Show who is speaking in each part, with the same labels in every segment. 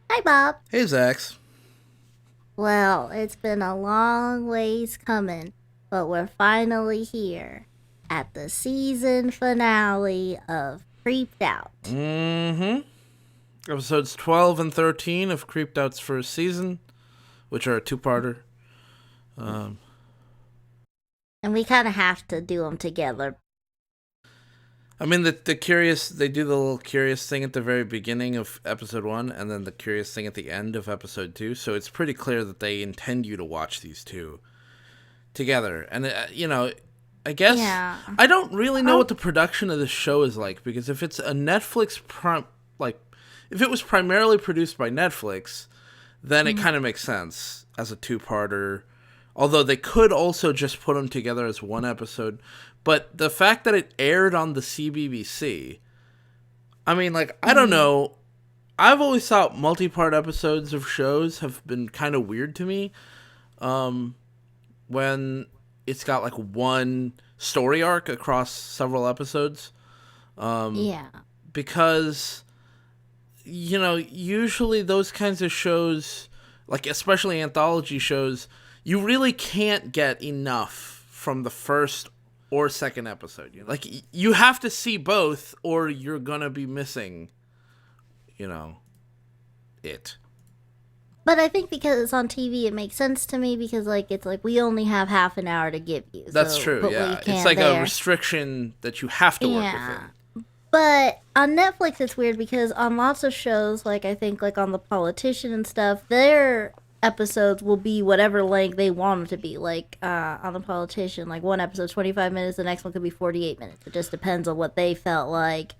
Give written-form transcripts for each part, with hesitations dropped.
Speaker 1: Hi, Bob.
Speaker 2: Hey, Zax.
Speaker 1: Well, it's been a long ways coming, but we're finally here at the season finale of Creeped Out.
Speaker 2: Mm-hmm. Episodes 12 and 13 of Creeped Out's first season, which are a two-parter. Um,
Speaker 1: And we kind of have to do them together.
Speaker 2: I mean, the curious, they do the little curious thing at the very beginning of episode 1, and then the curious thing at the end of episode 2, so it's pretty clear that they intend you to watch these two together. And, I guess,
Speaker 1: Yeah.
Speaker 2: I don't really know
Speaker 1: Oh,
Speaker 2: what the production of this show is like, because if it's a Netflix, if it was primarily produced by Netflix, then it
Speaker 1: mhm.
Speaker 2: kind of makes sense as a two-parter. Although they could also just put them together as one episode. But the fact that it aired on the CBBC, I mean, I don't
Speaker 1: Mhm.
Speaker 2: know. I've always thought multi-part episodes of shows have been kind of weird to me. Um, when it's got one story arc across several episodes. Um,
Speaker 1: Yeah.
Speaker 2: because usually those kinds of shows, especially anthology shows, you really can't get enough from the first or second episode. You have to see both, or you're gonna be missing, you know, it.
Speaker 1: But I think because it's on TV, it makes sense to me because, it's like we only have half an hour to give you.
Speaker 2: That's
Speaker 1: So,
Speaker 2: true.
Speaker 1: but we
Speaker 2: Yeah, it's
Speaker 1: can't
Speaker 2: like a
Speaker 1: there.
Speaker 2: restriction that you have to work
Speaker 1: Yeah.
Speaker 2: within.
Speaker 1: But on Netflix, it's weird because on lots of shows, I think, on The Politician and stuff, their episodes will be whatever length they want them to be. On The Politician, one episode's 25 minutes, the next one could be 48 minutes. It just depends on what they felt like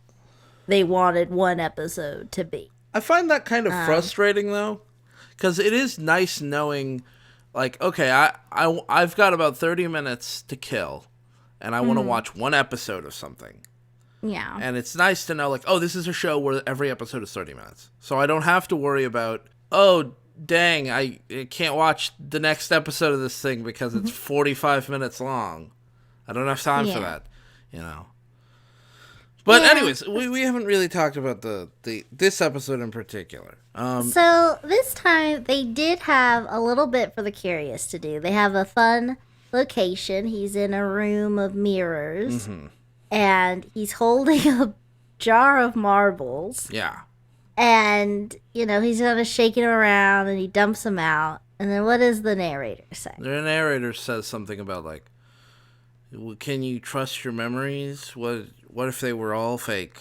Speaker 1: they wanted one episode to be.
Speaker 2: I find that kind of
Speaker 1: Um,
Speaker 2: frustrating though, because it is nice knowing, okay, I've got about 30 minutes to kill, and I want to
Speaker 1: mhm,
Speaker 2: watch one episode of something.
Speaker 1: yeah.
Speaker 2: And it's nice to know, oh, this is a show where every episode is 30 minutes. So I don't have to worry about, oh, dang, I can't watch the next episode of this thing because it's 45 minutes long. I don't have time for
Speaker 1: Yeah.
Speaker 2: that, you know. But
Speaker 1: Yeah.
Speaker 2: anyways, we haven't really talked about the this episode in particular.
Speaker 1: So this time they did have a little bit for the curious to do. They have a fun location. He's in a room of mirrors
Speaker 2: hmm
Speaker 1: and he's holding a jar of marbles
Speaker 2: Yeah.
Speaker 1: and he's kind of shaking them around and he dumps them out. And then what does the narrator say?
Speaker 2: The narrator says something about can you trust your memories? What if they were all fake?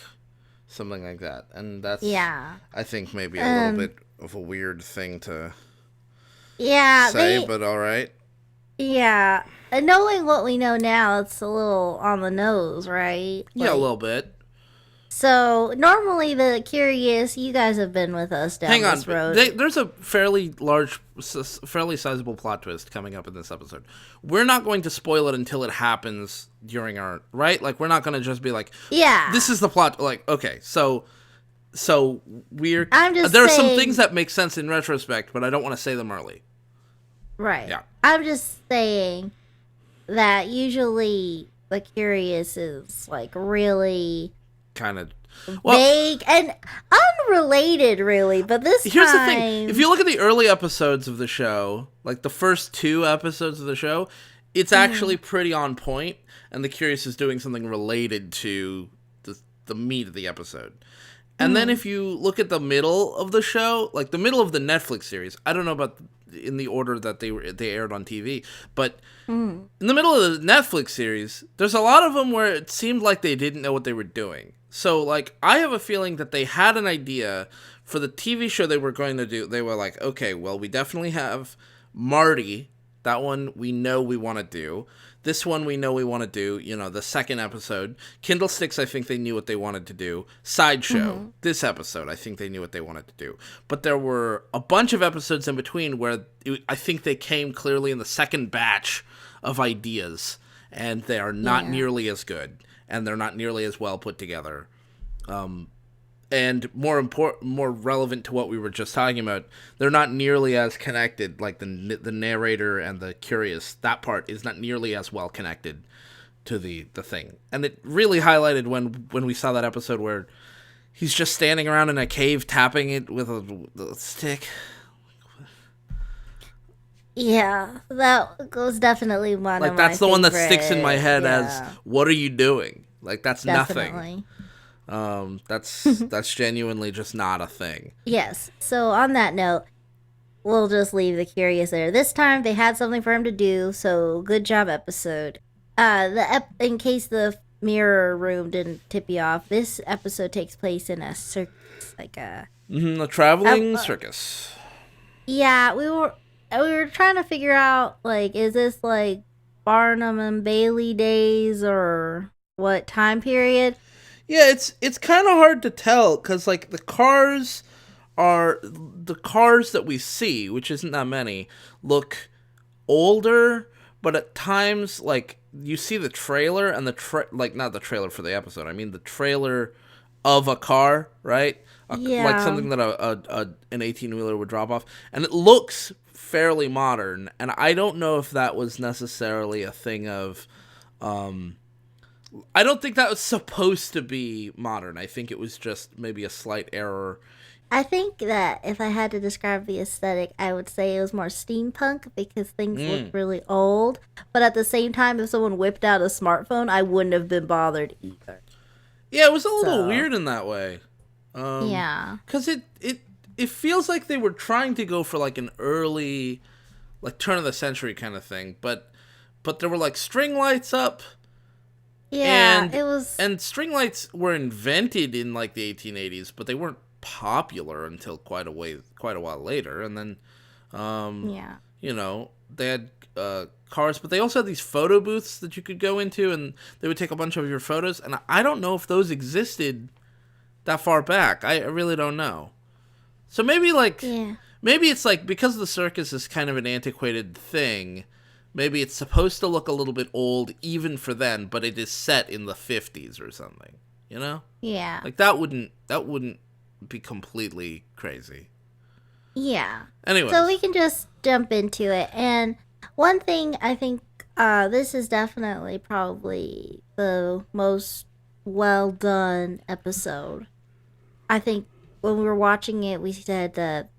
Speaker 2: Something like that. And that's,
Speaker 1: Yeah.
Speaker 2: I think, maybe a little
Speaker 1: Um
Speaker 2: bit of a weird thing to
Speaker 1: yeah,
Speaker 2: say,
Speaker 1: they
Speaker 2: but all right.
Speaker 1: yeah. And knowing what we know now, it's a little on the nose, right?
Speaker 2: Yeah, a little bit.
Speaker 1: So normally the curious, you guys have been with us down
Speaker 2: Hang on.
Speaker 1: this road.
Speaker 2: There's a fairly sizable plot twist coming up in this episode. We're not going to spoil it until it happens during our right. We're not going to just be like,
Speaker 1: Yeah,
Speaker 2: "This is the plot." Okay, so we're
Speaker 1: I'm just
Speaker 2: there are some things
Speaker 1: saying.
Speaker 2: that make sense in retrospect, but I don't want to say them early.
Speaker 1: Right.
Speaker 2: Yeah,
Speaker 1: I'm just saying that usually the curious is really
Speaker 2: kind of. Well,
Speaker 1: vague and unrelated, really. But this
Speaker 2: here's the thing: if
Speaker 1: time,
Speaker 2: you look at the early episodes of the show, like the first two episodes of the show, it's actually
Speaker 1: mhm,
Speaker 2: pretty on point, and the curious is doing something related to the meat of the episode. And then
Speaker 1: mhm,
Speaker 2: if you look at the middle of the show, like the middle of the Netflix series, I don't know about in the order that they aired on TV, but
Speaker 1: mhm,
Speaker 2: in the middle of the Netflix series, there's a lot of them where it seemed like they didn't know what they were doing. So I have a feeling that they had an idea for the TV show they were going to do. They were like, okay, well, we definitely have Marty. That one we know we want to do. This one we know we want to do. The second episode. Kindlesticks, I think they knew what they wanted to do. Sideshow.
Speaker 1: mhm.
Speaker 2: This episode, I think they knew what they wanted to do. But there were a bunch of episodes in between where I think they came clearly in the second batch of ideas. And they are not
Speaker 1: Yeah,
Speaker 2: nearly as good. And they're not nearly as well put together. And more relevant to what we were just talking about, they're not nearly as connected. Like the narrator and the curious, that part is not nearly as well connected to the thing. And it really highlighted when we saw that episode where he's just standing around in a cave tapping it with a stick.
Speaker 1: Yeah, that was definitely one
Speaker 2: Like,
Speaker 1: of my
Speaker 2: that's the one that sticks in my
Speaker 1: favorite.
Speaker 2: head as,
Speaker 1: Yeah,
Speaker 2: what are you doing? Like, that's nothing.
Speaker 1: definitely.
Speaker 2: That's genuinely just not a thing.
Speaker 1: Yes. So on that note, we'll just leave the curious there. This time they had something for him to do, so good job, episode. In case the mirror room didn't tip you off, this episode takes place in a circus, like
Speaker 2: A traveling
Speaker 1: uh,
Speaker 2: circus.
Speaker 1: yeah, we were trying to figure out, like, is this like Barnum and Bailey days or what time period?
Speaker 2: Yeah, it's kind of hard to tell because like the cars that we see, which isn't that many, look older, but at times like you see the trailer and like not the trailer for the episode. I mean the trailer of a car, right? Like
Speaker 1: Yeah.
Speaker 2: something that an 18-wheeler would drop off, and it looks fairly modern. And I don't know if that was necessarily a thing of. I don't think that was supposed to be modern. I think it was just maybe a slight error.
Speaker 1: I think that if I had to describe the aesthetic, I would say it was more steampunk because things look really old. But at the same time, if someone whipped out a smartphone, I wouldn't have been bothered either.
Speaker 2: Yeah, it was a little
Speaker 1: So,
Speaker 2: weird in that way.
Speaker 1: yeah.
Speaker 2: Because it feels like they were trying to go for like an early, like turn of the century kind of thing, but there were like string lights up.
Speaker 1: Yeah,
Speaker 2: And
Speaker 1: it was.
Speaker 2: and string lights were invented in like the 1880s, but they weren't popular until quite a while later. And then,
Speaker 1: Yeah.
Speaker 2: they had cars, but they also had these photo booths that you could go into, and they would take a bunch of your photos. And I don't know if those existed that far back. I really don't know. So maybe
Speaker 1: Yeah.
Speaker 2: maybe it's like because the circus is kind of an antiquated thing. Maybe it's supposed to look a little bit old even for then, but it is set in the 50s or something. You know?
Speaker 1: Yeah.
Speaker 2: Like that wouldn't be completely crazy.
Speaker 1: Yeah.
Speaker 2: Anyways.
Speaker 1: So we can just jump into it. And one thing I think this is definitely probably the most well done episode. I think when we were watching it, we said that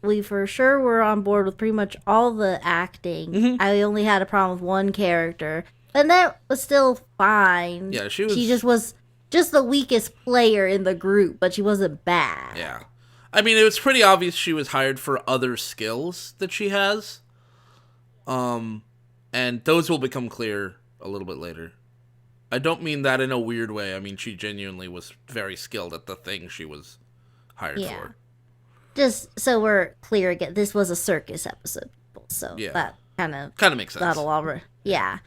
Speaker 1: we for sure were on board with pretty much all the acting.
Speaker 2: Mhm.
Speaker 1: I only had a problem with one character, and that was still fine.
Speaker 2: Yeah, she was.
Speaker 1: She just was just the weakest player in the group, but she wasn't bad.
Speaker 2: Yeah. I mean, it was pretty obvious she was hired for other skills that she has. And those will become clear a little bit later. I don't mean that in a weird way. I mean, she genuinely was very skilled at the thing she was hired for.
Speaker 1: Just so we're clear again, this was a circus episode, people. So
Speaker 2: Yeah.
Speaker 1: that kind of
Speaker 2: Makes sense.
Speaker 1: that'll all yeah.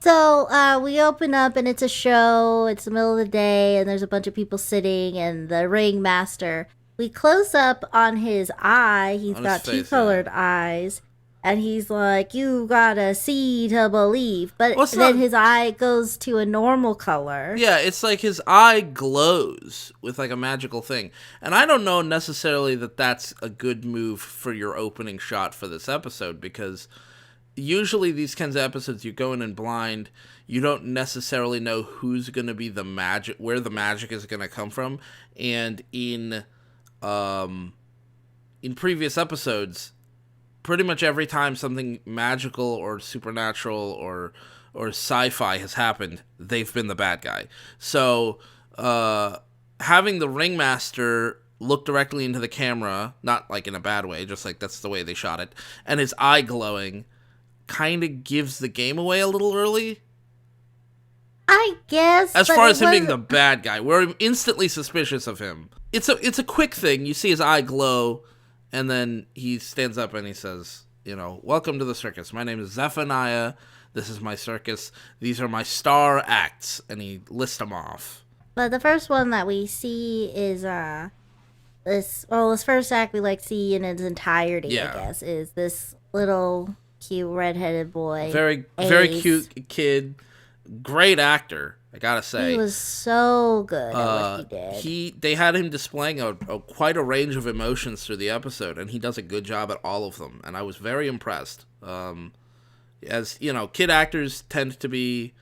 Speaker 1: So we open up and it's a show. It's the middle of the day and there's a bunch of people sitting and the ringmaster. We close up on his eye. He's
Speaker 2: On
Speaker 1: got
Speaker 2: his face,
Speaker 1: two colored eyes. And he's like, you gotta see to believe. But
Speaker 2: Well, it's
Speaker 1: then
Speaker 2: not-
Speaker 1: his eye goes to a normal color.
Speaker 2: Yeah, it's like his eye glows with like a magical thing. And I don't know necessarily that that's a good move for your opening shot for this episode, because usually these kinds of episodes you go in blind, you don't necessarily know who's going to be the magic, where the magic is going to come from. And in previous episodes, pretty much every time something magical or supernatural or sci-fi has happened, they've been the bad guy. So having the ringmaster look directly into the camera, not like in a bad way, just like that's the way they shot it, and his eye glowing kind of gives the game away a little early.
Speaker 1: I guess.
Speaker 2: As
Speaker 1: but
Speaker 2: far
Speaker 1: it
Speaker 2: as him being the
Speaker 1: wasn't-
Speaker 2: bad guy, we're instantly suspicious of him. It's a quick thing. You see his eye glow, and then he stands up and he says, welcome to the circus. My name is Zephaniah. This is my circus. These are my star acts. And he lists them off.
Speaker 1: But the first one that we see is this first act we see in its entirety,
Speaker 2: Yeah.
Speaker 1: I guess, is this little cute redheaded boy.
Speaker 2: Very
Speaker 1: Ace.
Speaker 2: cute kid. Great actor, I gotta say.
Speaker 1: He was so good at what he did.
Speaker 2: They had him displaying quite a range of emotions through the episode, and he does a good job at all of them, and I was very impressed. As kid actors tend to be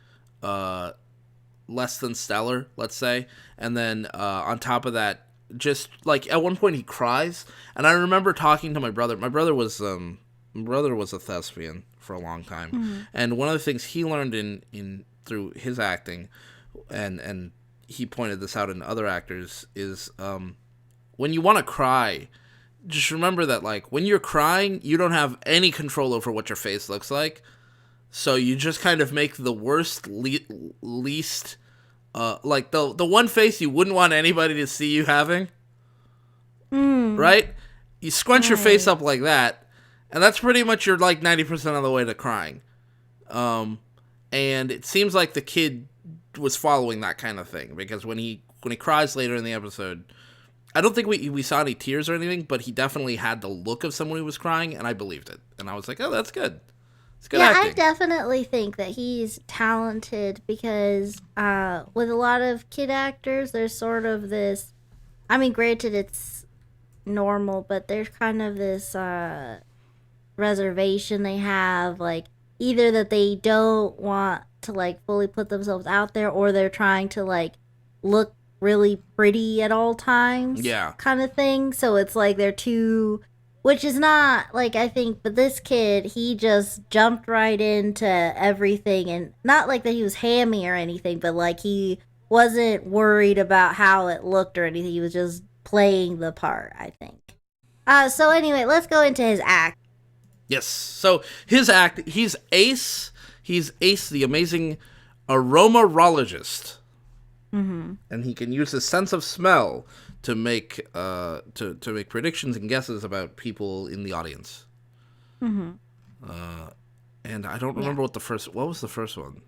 Speaker 2: less than stellar, let's say. And then on top of that, just like at one point he cries, and I remember talking to my brother. My brother was a thespian for a long time, and one of the things he learned in through his acting, and he pointed this out in other actors, is when you want to cry, just remember that like when you're crying, you don't have any control over what your face looks like. So you just kind of make the worst, least, like the one face you wouldn't want anybody to see you having, right? You scrunch your face up like that, and that's pretty much your like 90% of the way to crying. And it seems like the kid was following that kind of thing, because when he cries later in the episode, I don't think we saw any tears or anything, but he definitely had the look of someone who was crying, and I believed it, and I was like, oh, that's good. It's good acting.
Speaker 1: I definitely think that he's talented because with a lot of kid actors, there's sort of this, I mean, granted it's normal, but there's kind of this reservation they have, like either that they don't want to like fully put themselves out there, or they're trying to like look really pretty at all times, kind of thing. So it's like they're too, which is not like, I think, but this kid, he just jumped right into everything, and not like that he was hammy or anything, but like he wasn't worried about how it looked or anything. He was just playing the part, I think. So anyway, let's go into his act.
Speaker 2: Yes. So his act, he's Ace. He's Ace, the amazing aromarologist. And he can use his sense of smell to make to make predictions and guesses about people in the audience. And I don't remember what was the first one?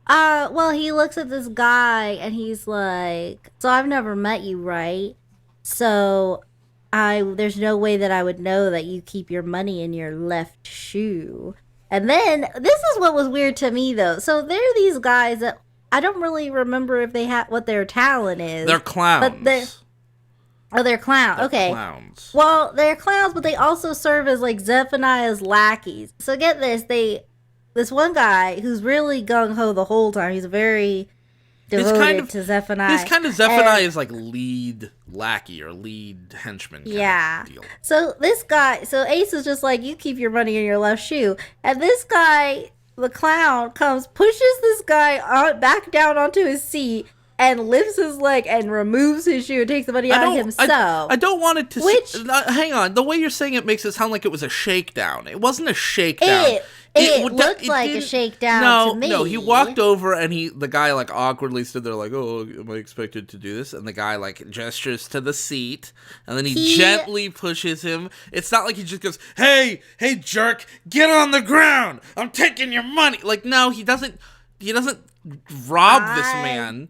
Speaker 1: Well, he looks at this guy and he's like, "So I've never met you, right? So there's no way that I would know that you keep your money in your left shoe." And then this is what was weird to me though. So there are these guys that I don't really remember if they had what their talent is.
Speaker 2: They're clowns.
Speaker 1: But they're clowns. Okay.
Speaker 2: Clowns.
Speaker 1: Well, they're clowns, but they also serve as like Zephaniah's lackeys. So get this, this one guy who's really gung ho the whole time. He's very devoted to Zephaniah.
Speaker 2: He's kind of Zephaniah's like lead lackey or lead henchman kind of deal.
Speaker 1: So this guy, Ace is just like, you keep your money in your left shoe, and this guy, the clown, comes, pushes this guy back down onto his seat, and lifts his leg and removes his shoe and takes the money out himself.
Speaker 2: I don't want it to... hang on. The way you're saying it makes it sound like it was a shakedown. It wasn't a shakedown.
Speaker 1: It looked like a shakedown to me.
Speaker 2: No, he walked over and the guy like awkwardly stood there like, oh, am I expected to do this? And the guy like gestures to the seat, and then he gently pushes him. It's not like he just goes, hey, jerk, get on the ground. I'm taking your money. Like, no, he doesn't rob this man.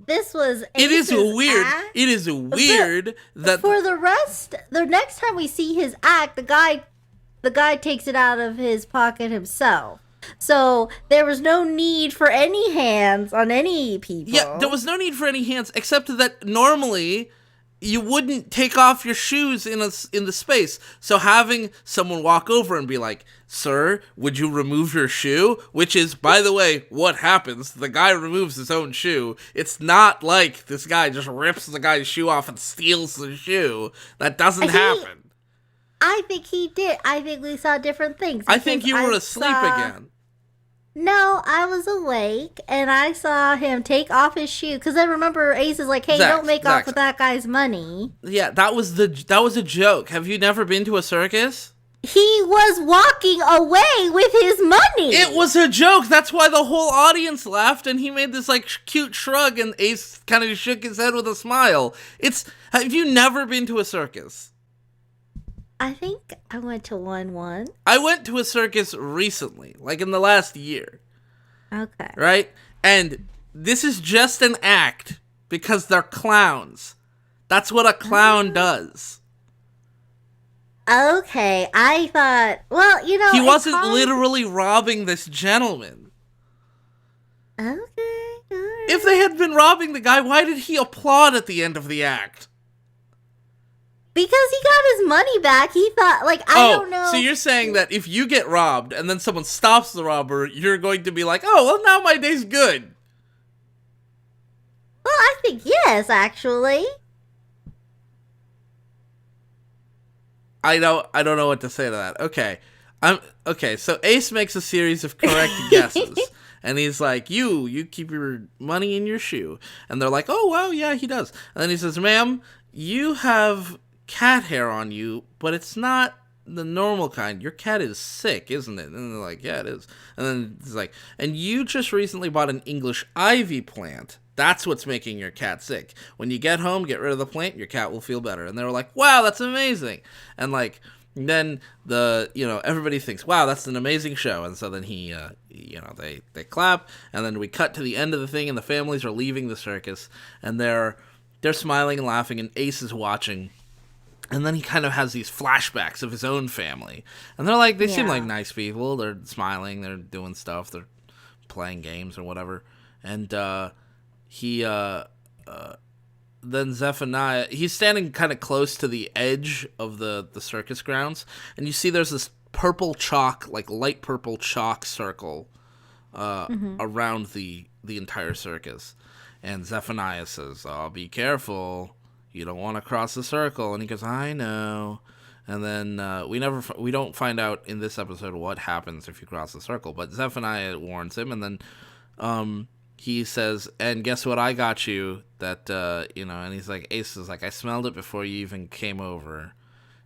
Speaker 1: This was
Speaker 2: It is weird.
Speaker 1: Act.
Speaker 2: It is weird that
Speaker 1: for the next time we see his act, the guy takes it out of his pocket himself. So there was no need for any hands on any people.
Speaker 2: Yeah, there was no need for any hands, except that normally you wouldn't take off your shoes in the space. So having someone walk over and be like, "Sir, would you remove your shoe?" Which is, by the way, what happens. The guy removes his own shoe. It's not like this guy just rips the guy's shoe off and steals the shoe. That doesn't happen.
Speaker 1: I think he did. I think we saw different things.
Speaker 2: I think you were asleep again.
Speaker 1: No, I was awake, and I saw him take off his shoe, because I remember Ace is like, hey, don't make off with that guy's money.
Speaker 2: Yeah, that was a joke. Have you never been to a circus?
Speaker 1: He was walking away with his money.
Speaker 2: It was a joke. That's why the whole audience laughed, and he made this like cute shrug, and Ace kind of shook his head with a smile. Have you never been to a circus?
Speaker 1: I think I went to one.
Speaker 2: I went to a circus recently, like in the last year.
Speaker 1: Okay.
Speaker 2: Right? And this is just an act because they're clowns. That's what a clown does.
Speaker 1: Okay, I thought, well,
Speaker 2: he wasn't literally robbing this gentleman.
Speaker 1: Okay. Right.
Speaker 2: If they had been robbing the guy, why did he applaud at the end of the act?
Speaker 1: Because he got his money back. He thought, I don't know.
Speaker 2: So you're saying that if you get robbed and then someone stops the robber, you're going to be like, oh, well, now my day's good.
Speaker 1: Well, I think yes, actually.
Speaker 2: I don't know what to say to that. Okay. So Ace makes a series of correct guesses. And he's like, you keep your money in your shoe. And they're like, oh, wow, yeah, he does. And then he says, ma'am, you have cat hair on you, but it's not the normal kind. Your cat is sick, isn't it? And they're like, yeah, it is. And then he's like, and you just recently bought an English ivy plant. That's what's making your cat sick. When you get home, get rid of the plant, your cat will feel better. And they were like, wow, that's amazing. And like, then everybody thinks, wow, that's an amazing show. And so then they clap, and then we cut to the end of the thing, and the families are leaving the circus, and they're smiling and laughing, and Ace is watching. And then he kind of has these flashbacks of his own family. And they're like, they seem like nice people. They're smiling, they're doing stuff, they're playing games or whatever. And then Zephaniah, he's standing kind of close to the edge of the circus grounds, and you see there's this purple chalk, like light purple chalk circle around the entire circus. And Zephaniah says, oh, be careful, you don't want to cross the circle. And he goes, I know. And then we don't find out in this episode what happens if you cross the circle, but Zephaniah warns him, and then he says, and guess what I got you, that, and he's like, Ace is like, I smelled it before you even came over.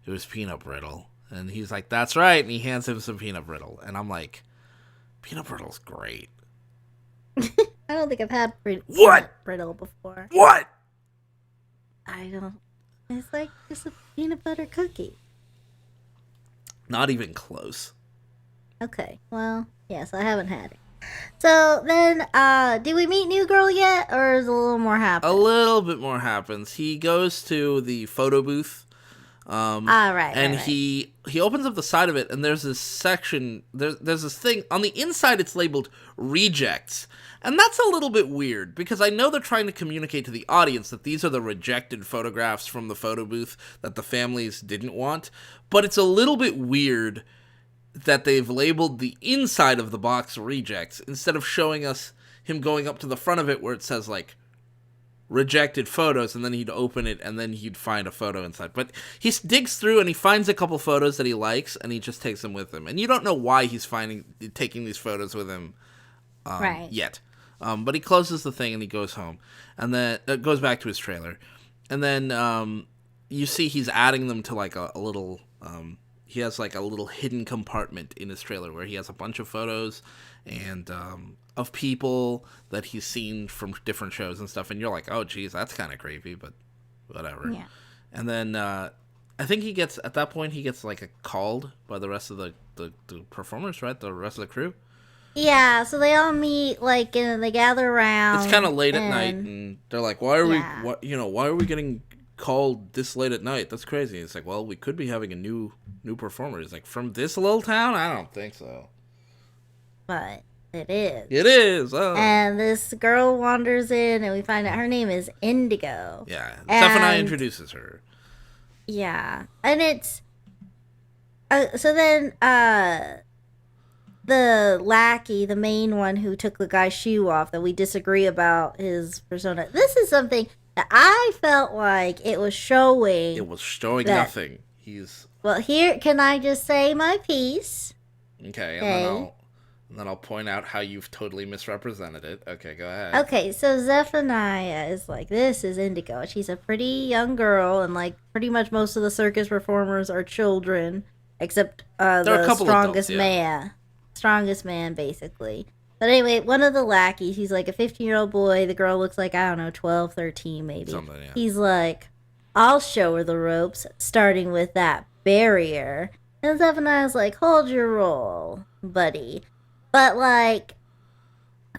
Speaker 2: It was peanut brittle. And he's like, that's right. And he hands him some peanut brittle. And I'm like, peanut brittle's great.
Speaker 1: I don't think I've had peanut brittle before.
Speaker 2: What?
Speaker 1: I don't. It's like just a peanut butter cookie.
Speaker 2: Not even close.
Speaker 1: Okay, well, yes, I haven't had it. So then, do we meet New Girl yet, or is a little more happen?
Speaker 2: A little bit more happens. He goes to the photo booth.
Speaker 1: Right.
Speaker 2: And
Speaker 1: right.
Speaker 2: he opens up the side of it, and there's this section. There's this thing on the inside. It's labeled rejects, and that's a little bit weird because I know they're trying to communicate to the audience that these are the rejected photographs from the photo booth that the families didn't want. But it's a little bit weird that they've labeled the inside of the box rejects instead of showing us him going up to the front of it where it says like rejected photos, and then he'd open it and then he'd find a photo inside. But he digs through and he finds a couple photos that he likes, and he just takes them with him. And you don't know why he's taking these photos with him yet. But he closes the thing and he goes home, and then goes back to his trailer. And then you see he's adding them to like a little he has like a little hidden compartment in his trailer where he has a bunch of photos and of people that he's seen from different shows and stuff. And you're like, oh, geez, that's kind of creepy, but whatever. Yeah. And then I think at that point he gets like called by the rest of the performers, right? The rest of the crew.
Speaker 1: Yeah, so they all meet like and they gather around.
Speaker 2: It's kind of late at night, and they're like, why are we getting called this late at night? That's crazy. It's like, well, we could be having a new performer. It's like, from this little town? I don't think so.
Speaker 1: But it is.
Speaker 2: It is. Oh.
Speaker 1: And this girl wanders in, and we find out her name is Indigo.
Speaker 2: Yeah. Zephaniah introduces her.
Speaker 1: Yeah. And it's... so then, the lackey, the main one who took the guy's shoe off, that we disagree about his persona. This is something that I felt like it was showing.
Speaker 2: It was showing nothing.
Speaker 1: Well, here, can I just say my piece?
Speaker 2: Okay, and then I'll point out how you've totally misrepresented it. Okay, go ahead.
Speaker 1: Okay, so Zephaniah is like, this is Indigo. She's a pretty young girl, and like pretty much most of the circus performers are children, except the strongest man. Strongest man, basically. But anyway, one of the lackeys, he's like a 15-year-old boy. The girl looks like, I don't know, 12, 13 maybe.
Speaker 2: Something, yeah.
Speaker 1: He's like, I'll show her the ropes, starting with that barrier. And Zephaniah's like, hold your roll, buddy. But, like,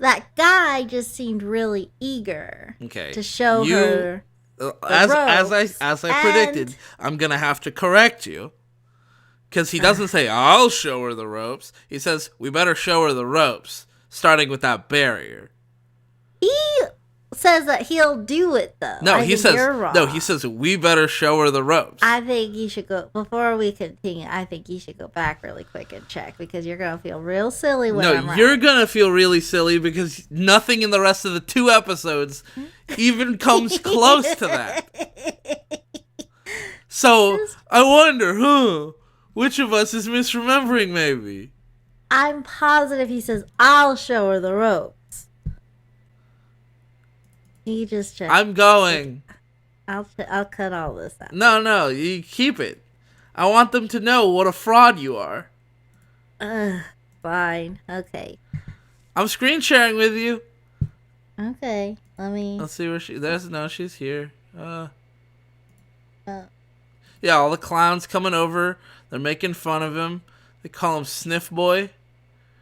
Speaker 1: that guy just seemed really eager to show her the ropes.
Speaker 2: As I predicted, I'm going to have to correct you. Because he doesn't say, I'll show her the ropes. He says, we better show her the ropes, starting with that barrier.
Speaker 1: He says that he'll do it though.
Speaker 2: No,
Speaker 1: I
Speaker 2: he
Speaker 1: think
Speaker 2: says
Speaker 1: you're wrong.
Speaker 2: no. He says we better show her the ropes.
Speaker 1: I think you should go before we continue. I think you should go back really quick and check because you're gonna feel real silly when I'm right.
Speaker 2: You're gonna feel really silly because nothing in the rest of the 2 episodes even comes close to that. So I wonder, which of us is misremembering? Maybe.
Speaker 1: I'm positive he says I'll show her the ropes. You just check.
Speaker 2: I'm going.
Speaker 1: I'll cut all this out.
Speaker 2: No, you keep it. I want them to know what a fraud you are.
Speaker 1: Fine. Okay.
Speaker 2: I'm screen sharing with you.
Speaker 1: Okay.
Speaker 2: Let's see where she's here.
Speaker 1: Oh.
Speaker 2: Yeah, all the clowns coming over. They're making fun of him. They call him Sniff Boy.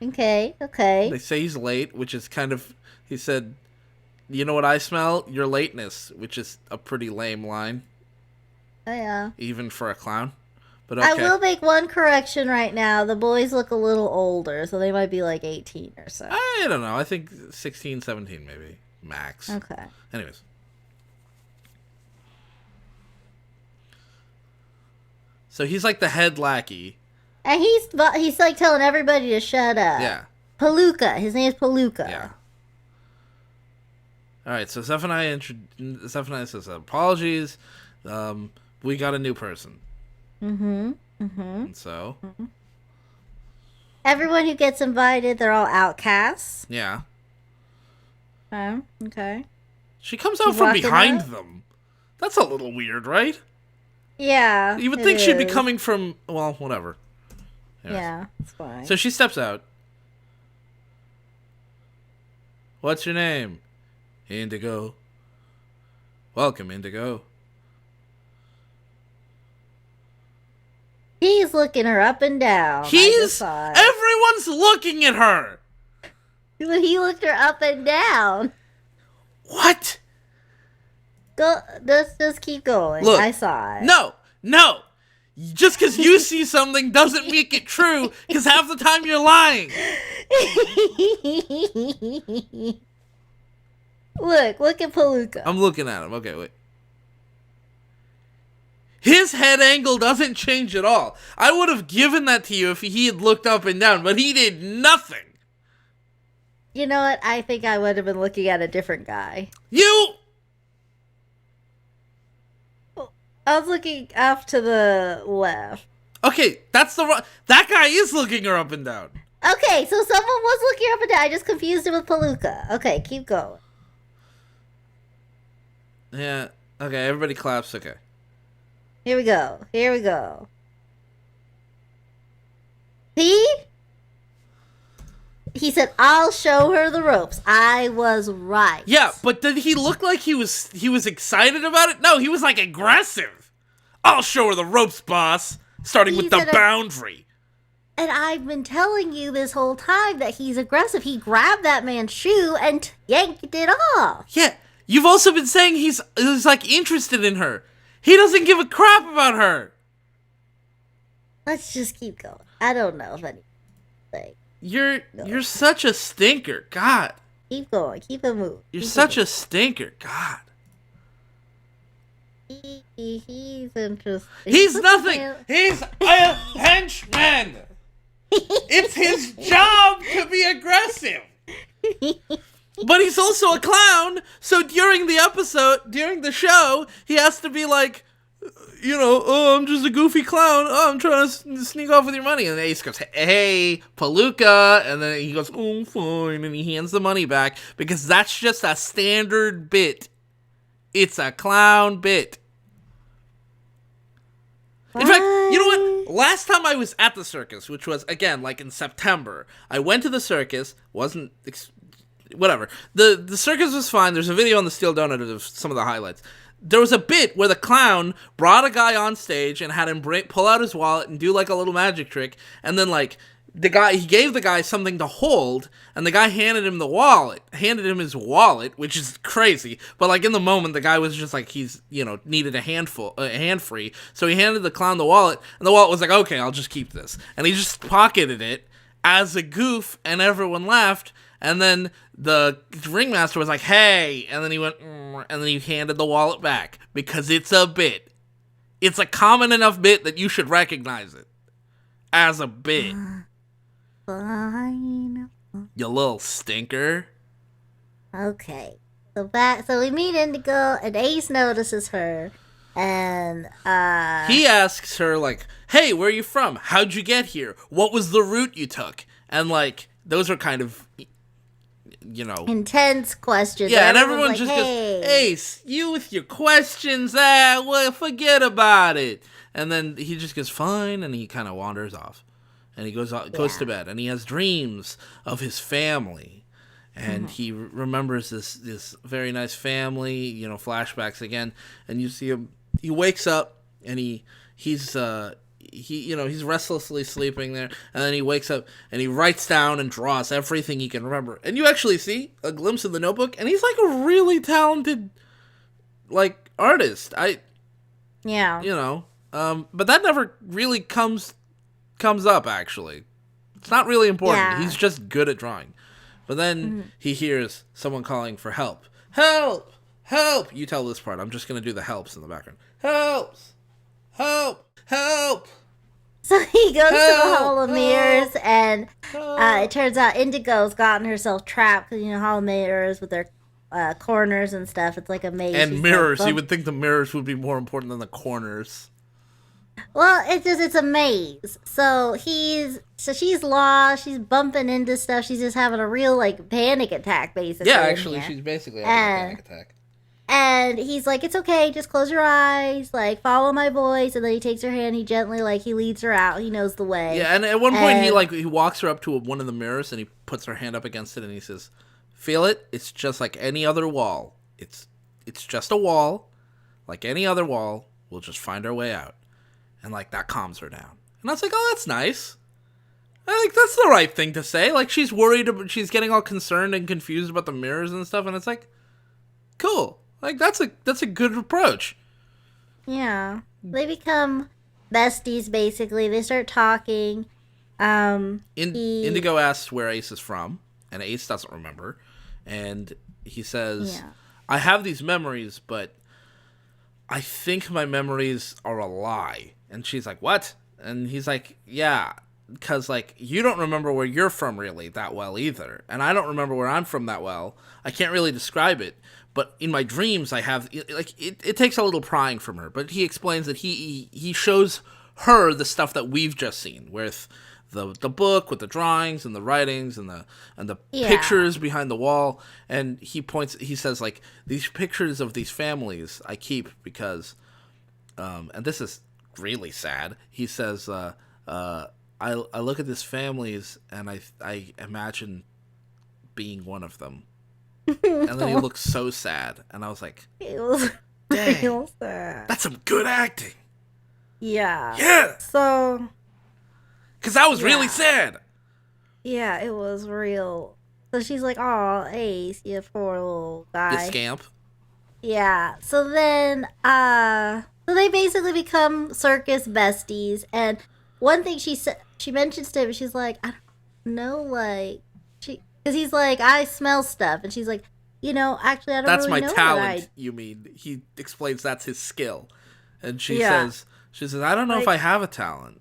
Speaker 1: Okay.
Speaker 2: They say he's late, which is kind of... He said, you know what I smell? Your lateness, which is a pretty lame line.
Speaker 1: Oh, yeah.
Speaker 2: Even for a clown. But okay.
Speaker 1: I will make one correction right now. The boys look a little older, so they might be like 18 or so.
Speaker 2: I don't know. I think 16, 17 maybe. Max.
Speaker 1: Okay.
Speaker 2: Anyways. So he's like the head lackey.
Speaker 1: And he's like telling everybody to shut up.
Speaker 2: Yeah.
Speaker 1: Palooka. His name is Palooka.
Speaker 2: Yeah. All right. So Zephaniah says apologies. We got a new person.
Speaker 1: Mm-hmm. Mm-hmm.
Speaker 2: And so.
Speaker 1: Mm-hmm. Everyone who gets invited, they're all outcasts.
Speaker 2: Yeah.
Speaker 1: Okay.
Speaker 2: She comes out from behind them. That's a little weird, right?
Speaker 1: Yeah.
Speaker 2: You would think she'd be coming from, well, whatever. Anyways.
Speaker 1: Yeah, it's fine.
Speaker 2: So she steps out. What's your name? Indigo. Welcome, Indigo.
Speaker 1: He's looking her up and down.
Speaker 2: Everyone's looking at her.
Speaker 1: He looked her up and down.
Speaker 2: What?
Speaker 1: Go. Just keep going.
Speaker 2: Look,
Speaker 1: I saw it.
Speaker 2: No. Just because you see something doesn't make it true, because half the time you're lying.
Speaker 1: Look at Palooka.
Speaker 2: I'm looking at him. Okay, wait. His head angle doesn't change at all. I would have given that to you if he had looked up and down, but he did nothing.
Speaker 1: You know what? I think I would have been looking at a different guy. I was looking off to the left.
Speaker 2: Okay, that guy is looking her up and down.
Speaker 1: Okay, so someone was looking her up and down. I just confused him with Palooka. Okay, keep going.
Speaker 2: Yeah. Okay, everybody claps. Okay.
Speaker 1: Here we go. See? He said, I'll show her the ropes. I was right.
Speaker 2: Yeah, but did he look like he was excited about it? No, he was like aggressive. I'll show her the ropes, boss. Starting with the boundary.
Speaker 1: And I've been telling you this whole time that he's aggressive. He grabbed that man's shoe and yanked it off.
Speaker 2: Yeah, you've also been saying he's like interested in her. He doesn't give a crap about her.
Speaker 1: Let's just keep going. I don't know if anything.
Speaker 2: You're such a stinker. God.
Speaker 1: Keep going. Keep it moving.
Speaker 2: You're such a stinker. God.
Speaker 1: He's interesting.
Speaker 2: He's nothing. He's a henchman. It's his job to be aggressive. But he's also a clown, so during the show, he has to be like, oh, I'm just a goofy clown. Oh, I'm trying to sneak off with your money. And then Ace goes, hey, Palooka. And then he goes, oh, fine. And he hands the money back because that's just a standard bit. It's a clown bit. In fact, you know what? Last time I was at the circus, which was, again, like in September, I went to the circus, whatever. The circus was fine. There's a video on the Steel Donut of some of the highlights. There was a bit where the clown brought a guy on stage and had him pull out his wallet and do like a little magic trick, and then like he gave the guy something to hold, and the guy handed him his wallet, which is crazy. But like in the moment, the guy was just like needed a hand free, so he handed the clown the wallet, and the wallet was like, okay, I'll just keep this, and he just pocketed it as a goof, and everyone laughed. And then the ringmaster was like, hey, and then he went, and then he handed the wallet back because it's a bit. It's a common enough bit that you should recognize it as a bit.
Speaker 1: Fine.
Speaker 2: You little stinker.
Speaker 1: Okay. So we meet Indigo, and Ace notices her, and
Speaker 2: he asks her, like, hey, where are you from? How'd you get here? What was the route you took? And, like, those are kind of,
Speaker 1: intense questions.
Speaker 2: Yeah, and everyone
Speaker 1: like,
Speaker 2: just
Speaker 1: hey.
Speaker 2: goes, Ace, you with your questions, well, forget about it. And then he just goes, fine, and he kind of wanders off. And he goes to bed, and he has dreams of his family. And he remembers this very nice family, flashbacks again. And you see him, he wakes up, and he's restlessly sleeping there. And then he wakes up, and he writes down and draws everything he can remember. And you actually see a glimpse of the notebook, and he's like a really talented, like, artist.
Speaker 1: Yeah.
Speaker 2: But that never really comes up, actually. It's not really important.
Speaker 1: Yeah.
Speaker 2: He's just good at drawing. But then he hears someone calling for help. Help! Help! You tell this part. I'm just going to do the helps in the background. Helps! Help! Help!
Speaker 1: So he goes to the Hall of Mirrors, and it turns out Indigo's gotten herself trapped, because, Hall of Mirrors with their corners and stuff. It's like a maze.
Speaker 2: And
Speaker 1: She's
Speaker 2: mirrors.
Speaker 1: like,
Speaker 2: You would think the mirrors would be more important than the corners.
Speaker 1: well, it's a maze. So she's lost. She's bumping into stuff. She's just having a real like panic attack, basically.
Speaker 2: Yeah, actually, she's basically having a panic attack.
Speaker 1: And he's like, "It's okay. Just close your eyes. Like, follow my voice." And then he takes her hand. He gently he leads her out. He knows the way.
Speaker 2: Yeah, and at one point he walks her up to one of the mirrors and he puts her hand up against it and he says, "Feel it? It's just like any other wall. It's just a wall, like any other wall. We'll just find our way out." And, like, that calms her down. And I was like, oh, that's nice. I think that's the right thing to say. Like, she's worried, she's getting all concerned and confused about the mirrors and stuff. And it's like, cool. Like, that's a good approach.
Speaker 1: Yeah. They become besties, basically. They start talking.
Speaker 2: Indigo asks where Ace is from. And Ace doesn't remember. And he says, I have these memories, but I think my memories are a lie. And she's like, what? And he's like, yeah, because, like, you don't remember where you're from really that well either. And I don't remember where I'm from that well. I can't really describe it. But in my dreams, I have, like, it takes a little prying from her. But he explains that he shows her the stuff that we've just seen with the book, with the drawings and the writings and the pictures behind the wall. And he says, like, these pictures of these families I keep because, and this is really sad. He says, I look at these families and I imagine being one of them. And then he looks so sad. And I was like, dang,
Speaker 1: real sad.
Speaker 2: That's some good acting.
Speaker 1: Yeah.
Speaker 2: Yeah.
Speaker 1: So.
Speaker 2: Because that was really sad.
Speaker 1: Yeah, it was real. So she's like, "Oh, Ace, you poor little guy.
Speaker 2: You scamp."
Speaker 1: Yeah. So then, so they basically become circus besties. And one thing she mentions to him, she's like, "I don't know, like, because he's like, I smell stuff," and she's like, actually, I don't
Speaker 2: That's
Speaker 1: really
Speaker 2: my
Speaker 1: know
Speaker 2: talent. You mean he explains that's his skill, and she says, I don't know if I have a talent.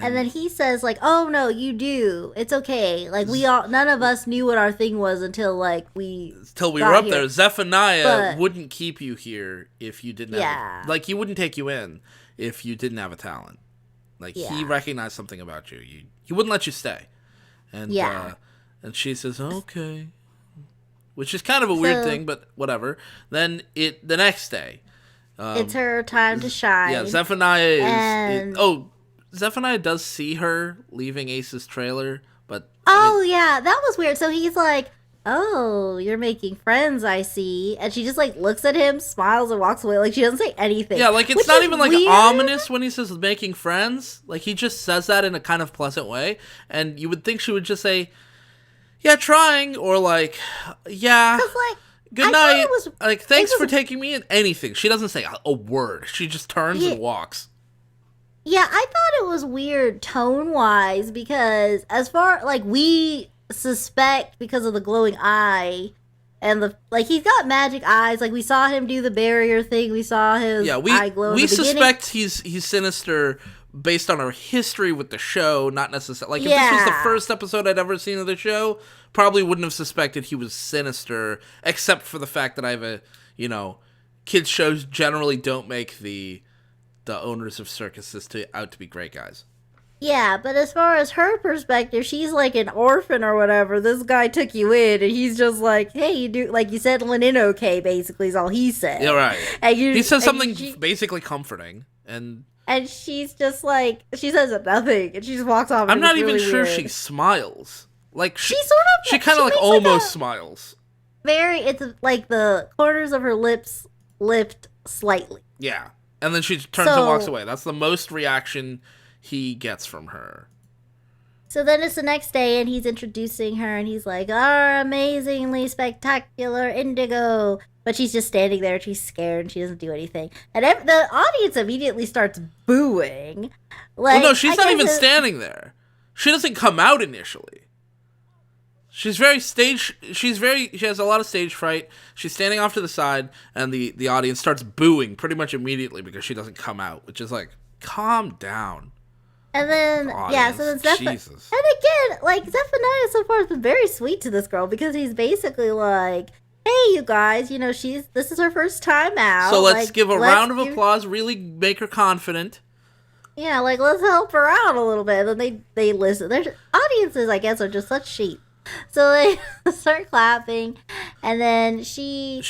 Speaker 1: And then he says, like, "Oh no, you do. It's okay. Like none of us knew what our thing was until we
Speaker 2: were up there. Zephaniah wouldn't keep you here if you didn't have he wouldn't take you in if you didn't have a talent. Like he recognized something about you. He wouldn't let you stay." And and she says, "Okay," which is kind of a weird thing, but whatever. Then the next day,
Speaker 1: it's her time to shine.
Speaker 2: Yeah, Zephaniah Zephaniah does see her leaving Ace's trailer, but...
Speaker 1: yeah, that was weird. So he's like, "Oh, you're making friends, I see." And she just, like, looks at him, smiles, and walks away. Like, she doesn't say anything.
Speaker 2: Yeah, like, it's not even, like, ominous when he says making friends. Like, he just says that in a kind of pleasant way. And you would think she would just say, "Yeah, trying," or, like, "Yeah, good night." "Thanks for taking me in." Anything. She doesn't say a word. She just turns and walks.
Speaker 1: Yeah, I thought it was weird tone-wise because as far, like, we suspect because of the glowing eye. And he's got magic eyes. Like, we saw him do the barrier thing. We saw his
Speaker 2: Yeah,
Speaker 1: eye glow in
Speaker 2: we
Speaker 1: the beginning.
Speaker 2: suspect he's sinister based on our history with the show, not necessarily. Like, if this was the first episode I'd ever seen of the show, probably wouldn't have suspected he was sinister, except for the fact that I have a, kids shows generally don't make the owners of circuses out to be great guys.
Speaker 1: Yeah, but as far as her perspective, she's like an orphan or whatever. This guy took you in, and he's just like, hey, you do, like, you settling in okay, basically, is all he said.
Speaker 2: Yeah, right. He says something basically comforting, and
Speaker 1: she's just like, she says nothing, and she just walks off.
Speaker 2: I'm not even
Speaker 1: really
Speaker 2: sure
Speaker 1: weird.
Speaker 2: she smiles. Like,
Speaker 1: she sort of,
Speaker 2: she kind of like almost smiles.
Speaker 1: It's like the corners of her lips lift slightly.
Speaker 2: Yeah, and then she turns and walks away. That's the most reaction he gets from her.
Speaker 1: So then it's the next day, and he's introducing her, and he's like, our amazingly spectacular Indigo. But she's just standing there, and she's scared, and she doesn't do anything. And the audience immediately starts booing.
Speaker 2: Well, no, she's not even standing there. She doesn't come out initially. She has a lot of stage fright. She's standing off to the side, and the audience starts booing pretty much immediately because she doesn't come out, which is like, calm down.
Speaker 1: And then,
Speaker 2: audience.
Speaker 1: So then
Speaker 2: Jesus.
Speaker 1: And again, like, Zephaniah so far has been very sweet to this girl because he's basically like, hey, you guys, this is her first time out.
Speaker 2: So let's give a round of applause, really make her confident.
Speaker 1: Yeah, like, let's help her out a little bit. And then they listen. Their audiences, I guess, are just such sheep. So they start clapping, and then she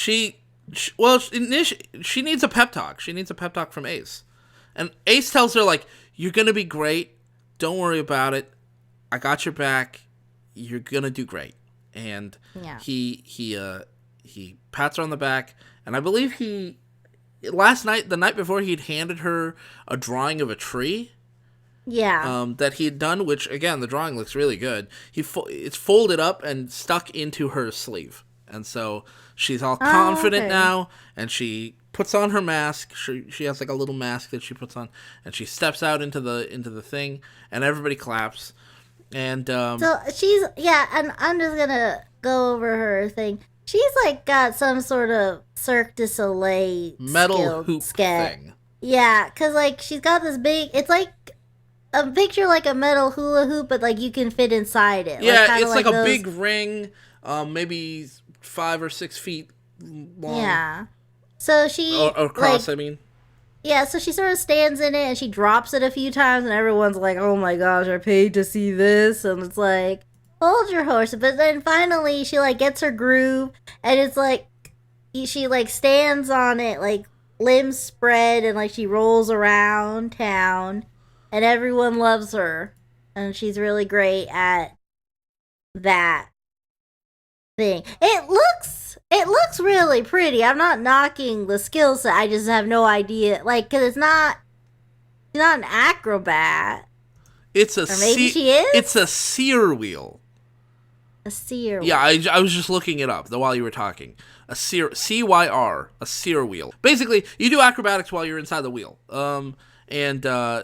Speaker 2: needs a pep talk. She needs a pep talk from Ace. And Ace tells her, like, you're going to be great. Don't worry about it. I got your back. You're going to do great. And he pats her on the back. And I believe the night before, he'd handed her a drawing of a tree.
Speaker 1: Yeah.
Speaker 2: That he had done, which, again, the drawing looks really good. It's folded up and stuck into her sleeve. And so she's all confident now, and she puts on her mask. She has like a little mask that she puts on, and she steps out into the thing, and everybody claps. And
Speaker 1: so and I'm just gonna go over her thing. She's like got some sort of Cirque du Soleil
Speaker 2: metal hoop thing.
Speaker 1: Yeah, cause like she's got this big. It's like a picture like a metal hula hoop, but like you can fit inside it.
Speaker 2: Yeah, it's like a big ring, maybe 5 or 6 feet long.
Speaker 1: Yeah. So she
Speaker 2: across, I mean.
Speaker 1: Yeah, so she sort of stands in it and she drops it a few times, and everyone's like, "Oh my gosh, I paid to see this," and it's like, hold your horse. But then finally she like gets her groove, and it's like she like stands on it, like limbs spread, and like she rolls around town, and everyone loves her, and she's really great at that thing. It looks really pretty. I'm not knocking the skill set. I just have no idea, like, because she's not an acrobat.
Speaker 2: She is. It's a sear wheel.
Speaker 1: A sear.
Speaker 2: Yeah, I was just looking it up while you were talking. A sear, CYR, a sear wheel. Basically, you do acrobatics while you're inside the wheel. And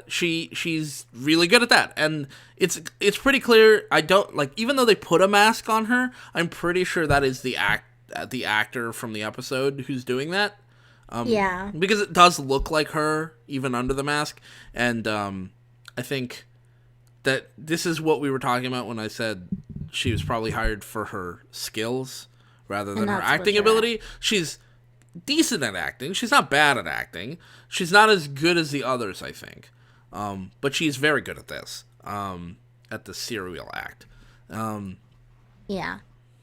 Speaker 2: she's really good at that, and it's pretty clear. I don't like, even though they put a mask on her, I'm pretty sure that is the actor from the episode who's doing that.
Speaker 1: Yeah,
Speaker 2: because it does look like her even under the mask, and I think that this is what we were talking about when I said she was probably hired for her skills rather than her acting ability. She's decent at acting. She's not bad at acting. She's not as good as the others, I think. But she's very good at this. At the serial act.
Speaker 1: Yeah.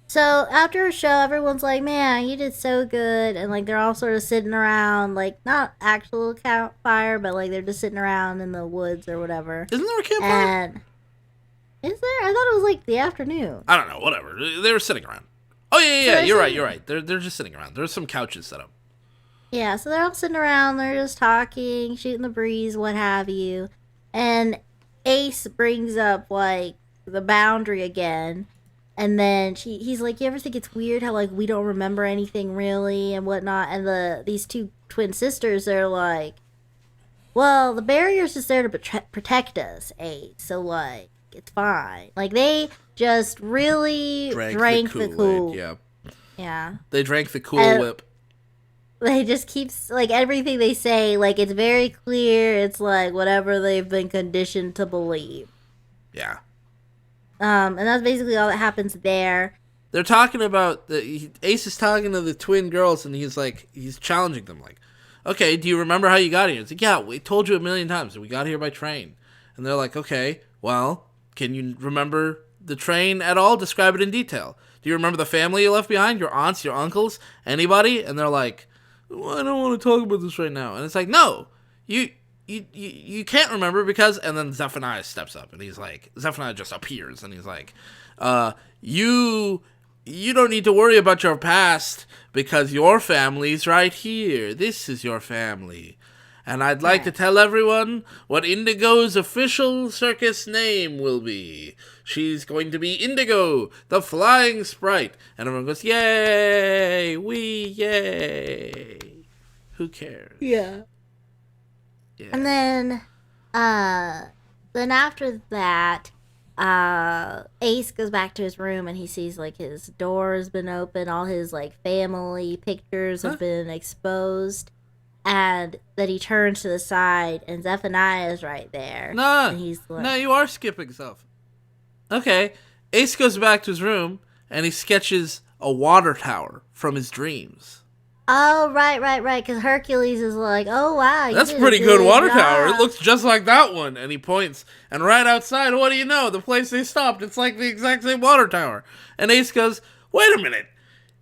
Speaker 1: So after a show, everyone's like, "Man, you did so good," and like they're all sort of sitting around, like not actual campfire, but like they're just sitting around in the woods or whatever.
Speaker 2: Isn't there a campfire?
Speaker 1: And is there? I thought it was like the afternoon.
Speaker 2: I don't know. Whatever. They were sitting around. Oh yeah. You're right. They're just sitting around. There's some couches set up.
Speaker 1: Yeah, so they're all sitting around. They're just talking, shooting the breeze, what have you. And Ace brings up like the boundary again. And then he's like, "You ever think it's weird how like we don't remember anything really and whatnot?" And these two twin sisters are like, "Well, the barrier's just there to protect us, Ace. So like it's fine." Like they just really drank the Kool.
Speaker 2: Yeah.
Speaker 1: Yeah.
Speaker 2: They drank the Cool Whip.
Speaker 1: They just keep, like, everything they say, like, it's very clear. It's, like, whatever they've been conditioned to believe.
Speaker 2: Yeah.
Speaker 1: And that's basically all that happens there.
Speaker 2: They're talking about, Ace is talking to the twin girls, and he's challenging them, like, okay, do you remember how you got here? It's like, yeah, we told you 1,000,000 times. We got here by train. And they're like, okay, well, can you remember the train at all? Describe it in detail. Do you remember the family you left behind? Your aunts, your uncles, anybody? And they're like, well, I don't want to talk about this right now. And it's like, no, you can't remember because, and then Zephaniah steps up and he's like, Zephaniah just appears and he's like, you don't need to worry about your past because your family's right here. This is your family. And I'd like to tell everyone what Indigo's official circus name will be. She's going to be Indigo, the flying sprite. And everyone goes, yay, yay. Who cares?
Speaker 1: Yeah. And then after that, Ace goes back to his room and he sees, like, his door has been open, all his, like, family pictures have been exposed, and then he turns to the side and Zephaniah is right there.
Speaker 2: No,
Speaker 1: and he's like,
Speaker 2: no, you are skipping stuff. Okay, Ace goes back to his room and he sketches a water tower from his dreams.
Speaker 1: Oh, right, because Hercules is like, oh, wow.
Speaker 2: That's a pretty good water tower. It looks just like that one. And he points, and right outside, what do you know? The place they stopped, it's like the exact same water tower. And Ace goes, wait a minute.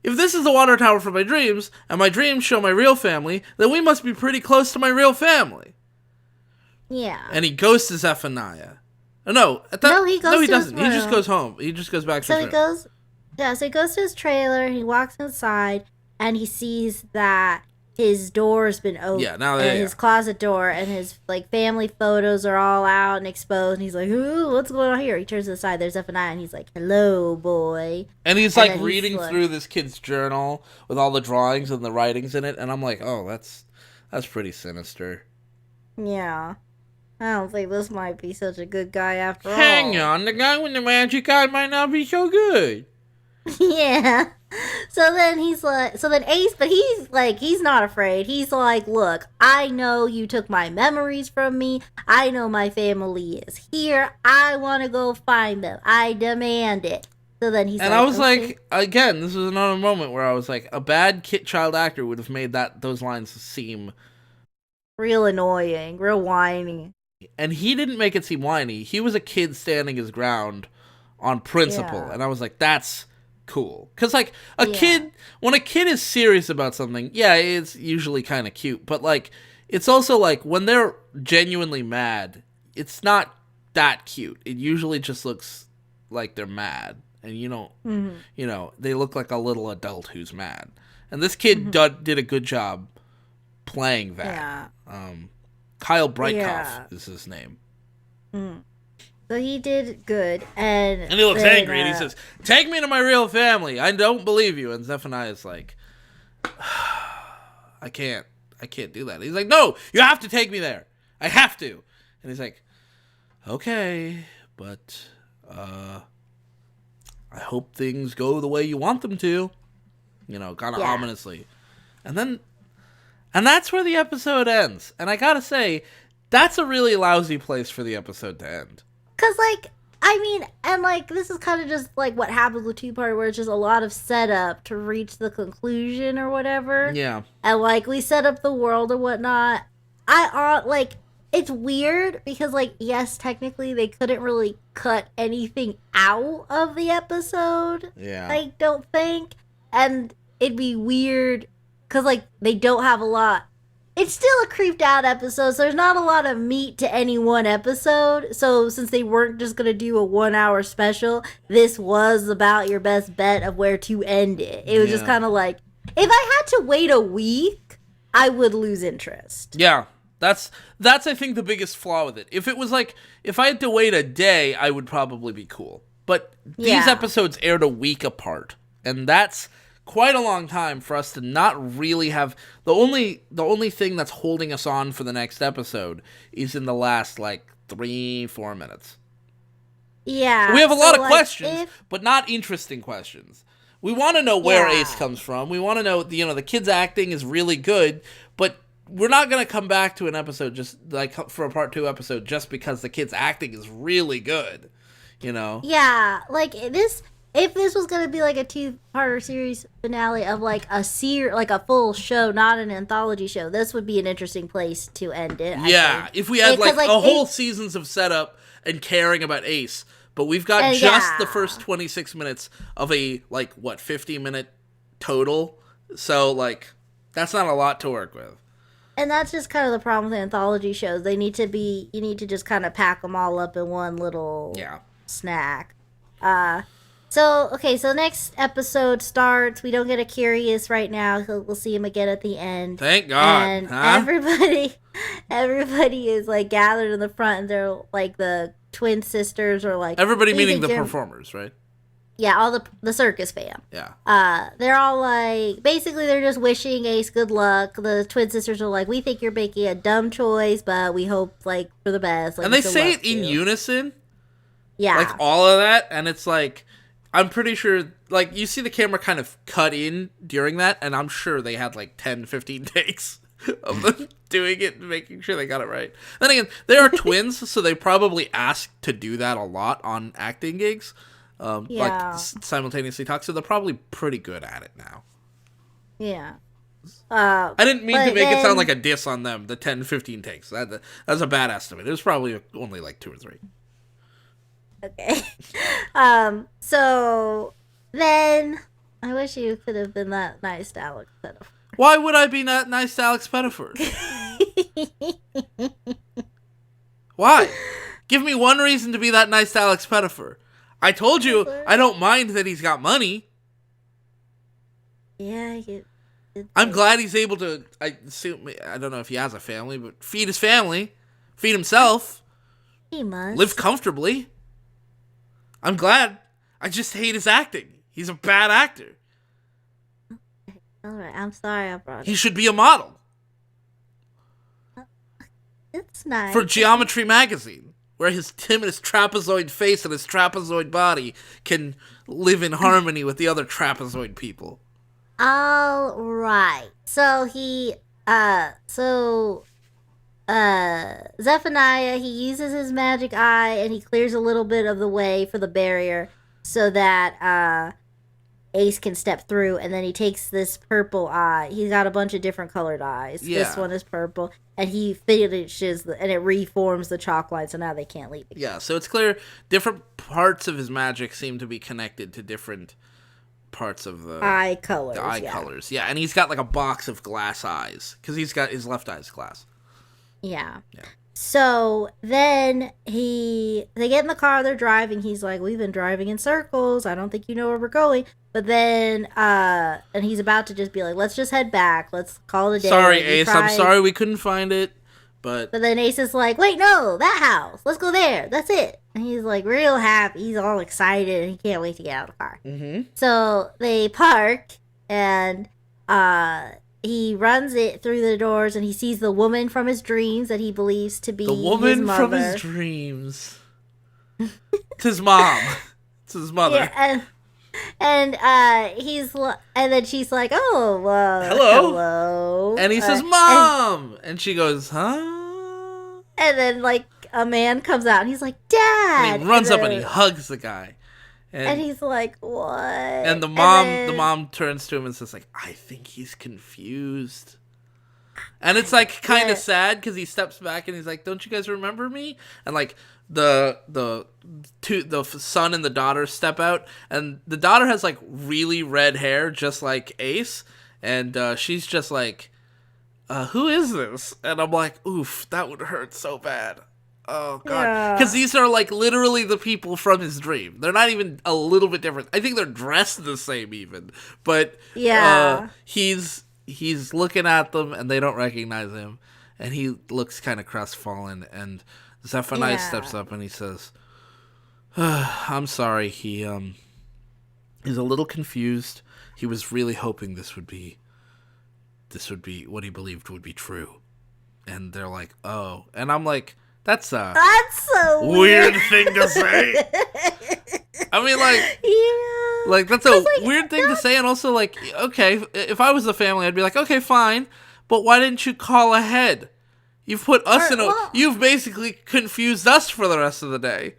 Speaker 2: If this is the water tower from my dreams, and my dreams show my real family, then we must be pretty close to my real family.
Speaker 1: Yeah.
Speaker 2: And he goes to Zephaniah. No, he doesn't. He just goes home. He just goes back to his room.
Speaker 1: So he goes to his trailer, he walks inside, and he sees that his door's been open.
Speaker 2: Yeah, now
Speaker 1: his closet door and his, like, family photos are all out and exposed. And he's like, ooh, what's going on here? He turns to the side. There's Zephaniah, and he's like, hello, boy.
Speaker 2: And he's like reading through this kid's journal with all the drawings and the writings in it. And I'm like, oh, that's pretty sinister.
Speaker 1: Yeah. I don't think this might be such a good guy after all.
Speaker 2: Hang on, the guy with the magic eye might not be so good.
Speaker 1: Yeah. So then Ace, but he's not afraid. He's like, look, I know you took my memories from me. I know my family is here. I want to go find them. I demand it. So then he's
Speaker 2: and I was like, again, this was another moment where I was like, a bad child actor would have made those lines seem
Speaker 1: real annoying, real whiny.
Speaker 2: And he didn't make it seem whiny. He was a kid standing his ground on principle. Yeah. And I was like, that's cool. Because, like, kid, when a kid is serious about something, yeah, it's usually kind of cute. But, like, it's also, like, when they're genuinely mad, it's not that cute. It usually just looks like they're mad. And you don't, they look like a little adult who's mad. And this kid did a good job playing that. Yeah. Kyle Breitkoff is his name.
Speaker 1: Mm. So he did good, and
Speaker 2: he looks angry, and he says, "Take me to my real family. I don't believe you." And Zephaniah's like, "I can't do that." He's like, "No, you have to take me there. I have to." And he's like, "Okay, but I hope things go the way you want them to." Kind of ominously, and that's where the episode ends. And I gotta say, that's a really lousy place for the episode to end.
Speaker 1: Because, this is kind of just, like, what happens with two-part, where it's just a lot of setup to reach the conclusion or whatever.
Speaker 2: Yeah.
Speaker 1: And, we set up the world and whatnot. It's weird because, yes, technically they couldn't really cut anything out of the episode.
Speaker 2: Yeah.
Speaker 1: I don't think. And it'd be weird because, they don't have a lot. It's still a creeped out episode, so there's not a lot of meat to any one episode. So since they weren't just going to do a 1 hour special, this was about your best bet of where to end it. It was just kind of like, if I had to wait a week, I would lose interest.
Speaker 2: Yeah, that's I think the biggest flaw with it. If it was if I had to wait a day, I would probably be cool. But these episodes aired a week apart, and that's quite a long time for us to not really have the only thing that's holding us on for the next episode is in the last 3-4 minutes.
Speaker 1: Yeah.
Speaker 2: We have a
Speaker 1: so,
Speaker 2: lot of
Speaker 1: like,
Speaker 2: questions, but not interesting questions. We want to know where Ace comes from. We want to know, the kid's acting is really good, but we're not going to come back to an episode just like for a part 2 episode just because the kid's acting is really good,
Speaker 1: Yeah, like this. If this was gonna be like a 2-parter series finale of like like a full show, not an anthology show, this would be an interesting place to end it.
Speaker 2: Yeah,
Speaker 1: I think.
Speaker 2: if we had like a whole
Speaker 1: Ace,
Speaker 2: seasons of setup and caring about Ace, but we've got
Speaker 1: and
Speaker 2: just the first 26 minutes of a 50-minute total, so like that's not a lot to work with.
Speaker 1: and that's just kind of the problem with anthology shows. You need to just kind of pack them all up in one little snack. So next episode starts. We don't get a Curious right now. We'll see him again at the end.
Speaker 2: Thank God.
Speaker 1: And everybody is like gathered in the front, and they're like the twin sisters or like
Speaker 2: everybody meaning the performers, right?
Speaker 1: Yeah, all the circus fam.
Speaker 2: Yeah.
Speaker 1: They're all like basically they're just wishing Ace good luck. The twin sisters are like, we think you're making a dumb choice, but we hope like for the best. Like,
Speaker 2: and they say it in unison.
Speaker 1: Yeah.
Speaker 2: Like all of that, and it's like I'm pretty sure, like, you see the camera kind of cut in during that, and I'm sure they had, like, 10, 15 takes of them doing it and making sure they got it right. Then again, they are twins, so they probably asked to do that a lot on acting gigs. Like, simultaneously talk, so they're probably pretty good at it now.
Speaker 1: Yeah.
Speaker 2: I didn't mean to make it sound like a diss on them, the 10, 15 takes. That's a bad estimate. It was probably only, like, 2 or 3.
Speaker 1: Okay. So then I wish you could have been that nice to Alex Pettiford.
Speaker 2: Why would I be not nice to Alex Pettiford? Why? Give me one reason to be that nice to Alex Pettiford. I told you I don't mind that he's got money.
Speaker 1: Yeah,
Speaker 2: I'm glad he's able to, I don't know if he has a family, but feed his family, feed himself,
Speaker 1: he must
Speaker 2: live comfortably. I'm glad. I just hate his acting. He's a bad actor.
Speaker 1: All right, I'm sorry I brought it.
Speaker 2: He should be a model.
Speaker 1: It's nice.
Speaker 2: For Geometry Magazine, where his timorous trapezoid face and his trapezoid body can live in harmony with the other trapezoid people.
Speaker 1: All right. So Zephaniah, he uses his magic eye and he clears a little bit of the way for the barrier so that Ace can step through, and then he takes this purple eye. He's got a bunch of different colored eyes. Yeah. This one is purple, and he finishes and it reforms the chalk line, so now they can't leave.
Speaker 2: Yeah, so it's clear different parts of his magic seem to be connected to different parts of the
Speaker 1: eye colors.
Speaker 2: Colors, yeah, and he's got like a box of glass eyes because he's got his left eye's glass.
Speaker 1: Yeah. So then they get in the car, they're driving. He's like, we've been driving in circles. I don't think you know where we're going. But then, and he's about to just be like, let's just head back. Let's call it a day.
Speaker 2: Sorry, Ace. I'm sorry we couldn't find it. But
Speaker 1: then Ace is like, wait, no, that house. Let's go there. That's it. And he's like real happy. He's all excited and he can't wait to get out of the car.
Speaker 2: Mm-hmm.
Speaker 1: So they park and, he runs it through the doors and he sees the woman from his dreams that he believes to be
Speaker 2: the woman
Speaker 1: his mother.
Speaker 2: From his dreams. It's his mom. It's his mother.
Speaker 1: Yeah, and then she's like, "Oh, hello."
Speaker 2: And he says, "Mom," and she goes, "Huh?"
Speaker 1: And then like a man comes out and he's like, "Dad."
Speaker 2: And he runs up and he hugs the guy.
Speaker 1: And he's like, what?
Speaker 2: And the mom turns to him and says, like, I think he's confused. And it's like kind of sad because he steps back and he's like, don't you guys remember me? And like the son and the daughter step out, and the daughter has like really red hair, just like Ace, and she's just like, who is this? And I'm like, oof, that would hurt so bad. Oh, God. Because these are, like, literally the people from his dream. They're not even a little bit different. I think they're dressed the same, even. But he's looking at them, and they don't recognize him. And he looks kind of crestfallen. And Zephaniah steps up, and he says, I'm sorry. He's a little confused. He was really hoping this would be what he believed would be true. And they're like, oh. And I'm like, That's a
Speaker 1: That's so
Speaker 2: weird thing to say. I mean, like,
Speaker 1: yeah.
Speaker 2: like that's a weird thing to say, and also, like, okay, if I was the family, I'd be like, okay, fine, but why didn't you call ahead? You've put us in a. You've basically confused us for the rest of the day.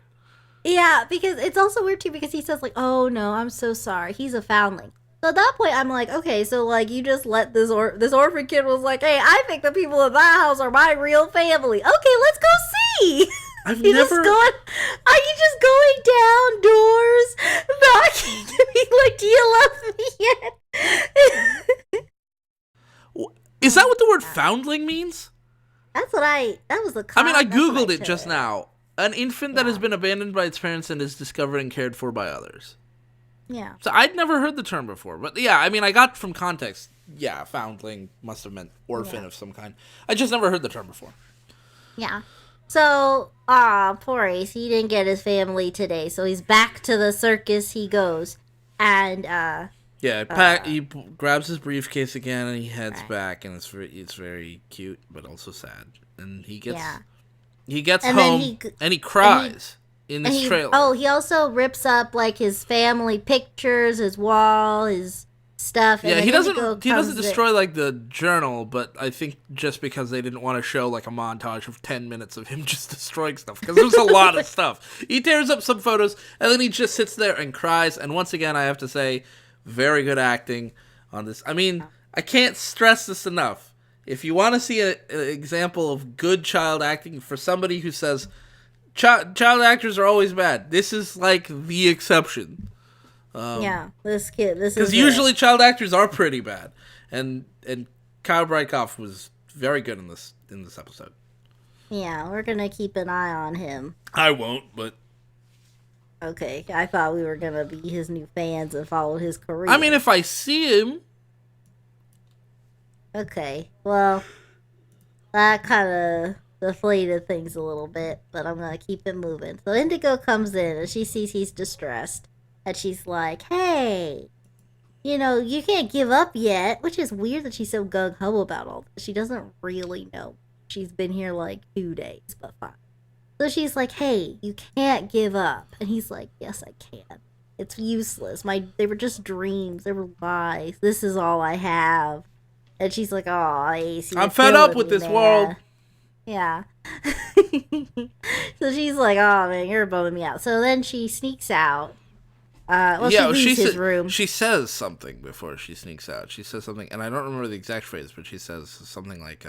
Speaker 1: Yeah, because it's also weird too because he says like, "Oh no, I'm so sorry." He's a foundling. So at that point, I'm like, okay, so like you just let this orphan kid was like, "Hey, I think the people in my house are my real family." Okay, let's go see. Are you just going down doors, knocking to be like, "Do you love me yet?"
Speaker 2: Is that what the word foundling means?
Speaker 1: That was the.
Speaker 2: I mean, I googled it just now. An infant that has been abandoned by its parents and is discovered and cared for by others.
Speaker 1: Yeah.
Speaker 2: So I'd never heard the term before, but yeah, I mean, I got from context. Yeah, foundling must have meant orphan of some kind. I just never heard the term before.
Speaker 1: Yeah. So, poor Ace, he didn't get his family today, so he's back to the circus he goes. And,
Speaker 2: he grabs his briefcase again and he heads back, and it's very cute, but also sad. And he gets
Speaker 1: and
Speaker 2: home and he cries in this trailer.
Speaker 1: Oh, he also rips up, like, his family pictures, his wall, his stuff.
Speaker 2: Yeah, he doesn't destroy, like, the journal, but I think just because they didn't want to show, like, a montage of 10 minutes of him just destroying stuff, because there's a lot of stuff. He tears up some photos, and then he just sits there and cries, and once again, I have to say, very good acting on this. I mean, I can't stress this enough. If you want to see an example of good child acting for somebody who says child actors are always bad, this is, like, the exception.
Speaker 1: This kid.
Speaker 2: Because usually child actors are pretty bad, and Kyle Brykoff was very good in this episode.
Speaker 1: Yeah, we're gonna keep an eye on him.
Speaker 2: I won't, but
Speaker 1: okay. I thought we were gonna be his new fans and follow his career.
Speaker 2: I mean, if I see him.
Speaker 1: Okay, well, that kind of deflated things a little bit, but I'm gonna keep it moving. So Indigo comes in and she sees he's distressed. And she's like, hey, you know, you can't give up yet. Which is weird that she's so gung-ho about all this. She doesn't really know. She's been here like 2 days, but fine. So she's like, hey, you can't give up. And he's like, yes, I can. It's useless. They were just dreams. They were lies. This is all I have. And she's like, oh, Ace,
Speaker 2: I'm fed up with this world.
Speaker 1: Yeah. So she's like, oh, man, you're bumming me out. So then she sneaks out. She leaves his room.
Speaker 2: She says something before she sneaks out. She says something, and I don't remember the exact phrase, but she says something like,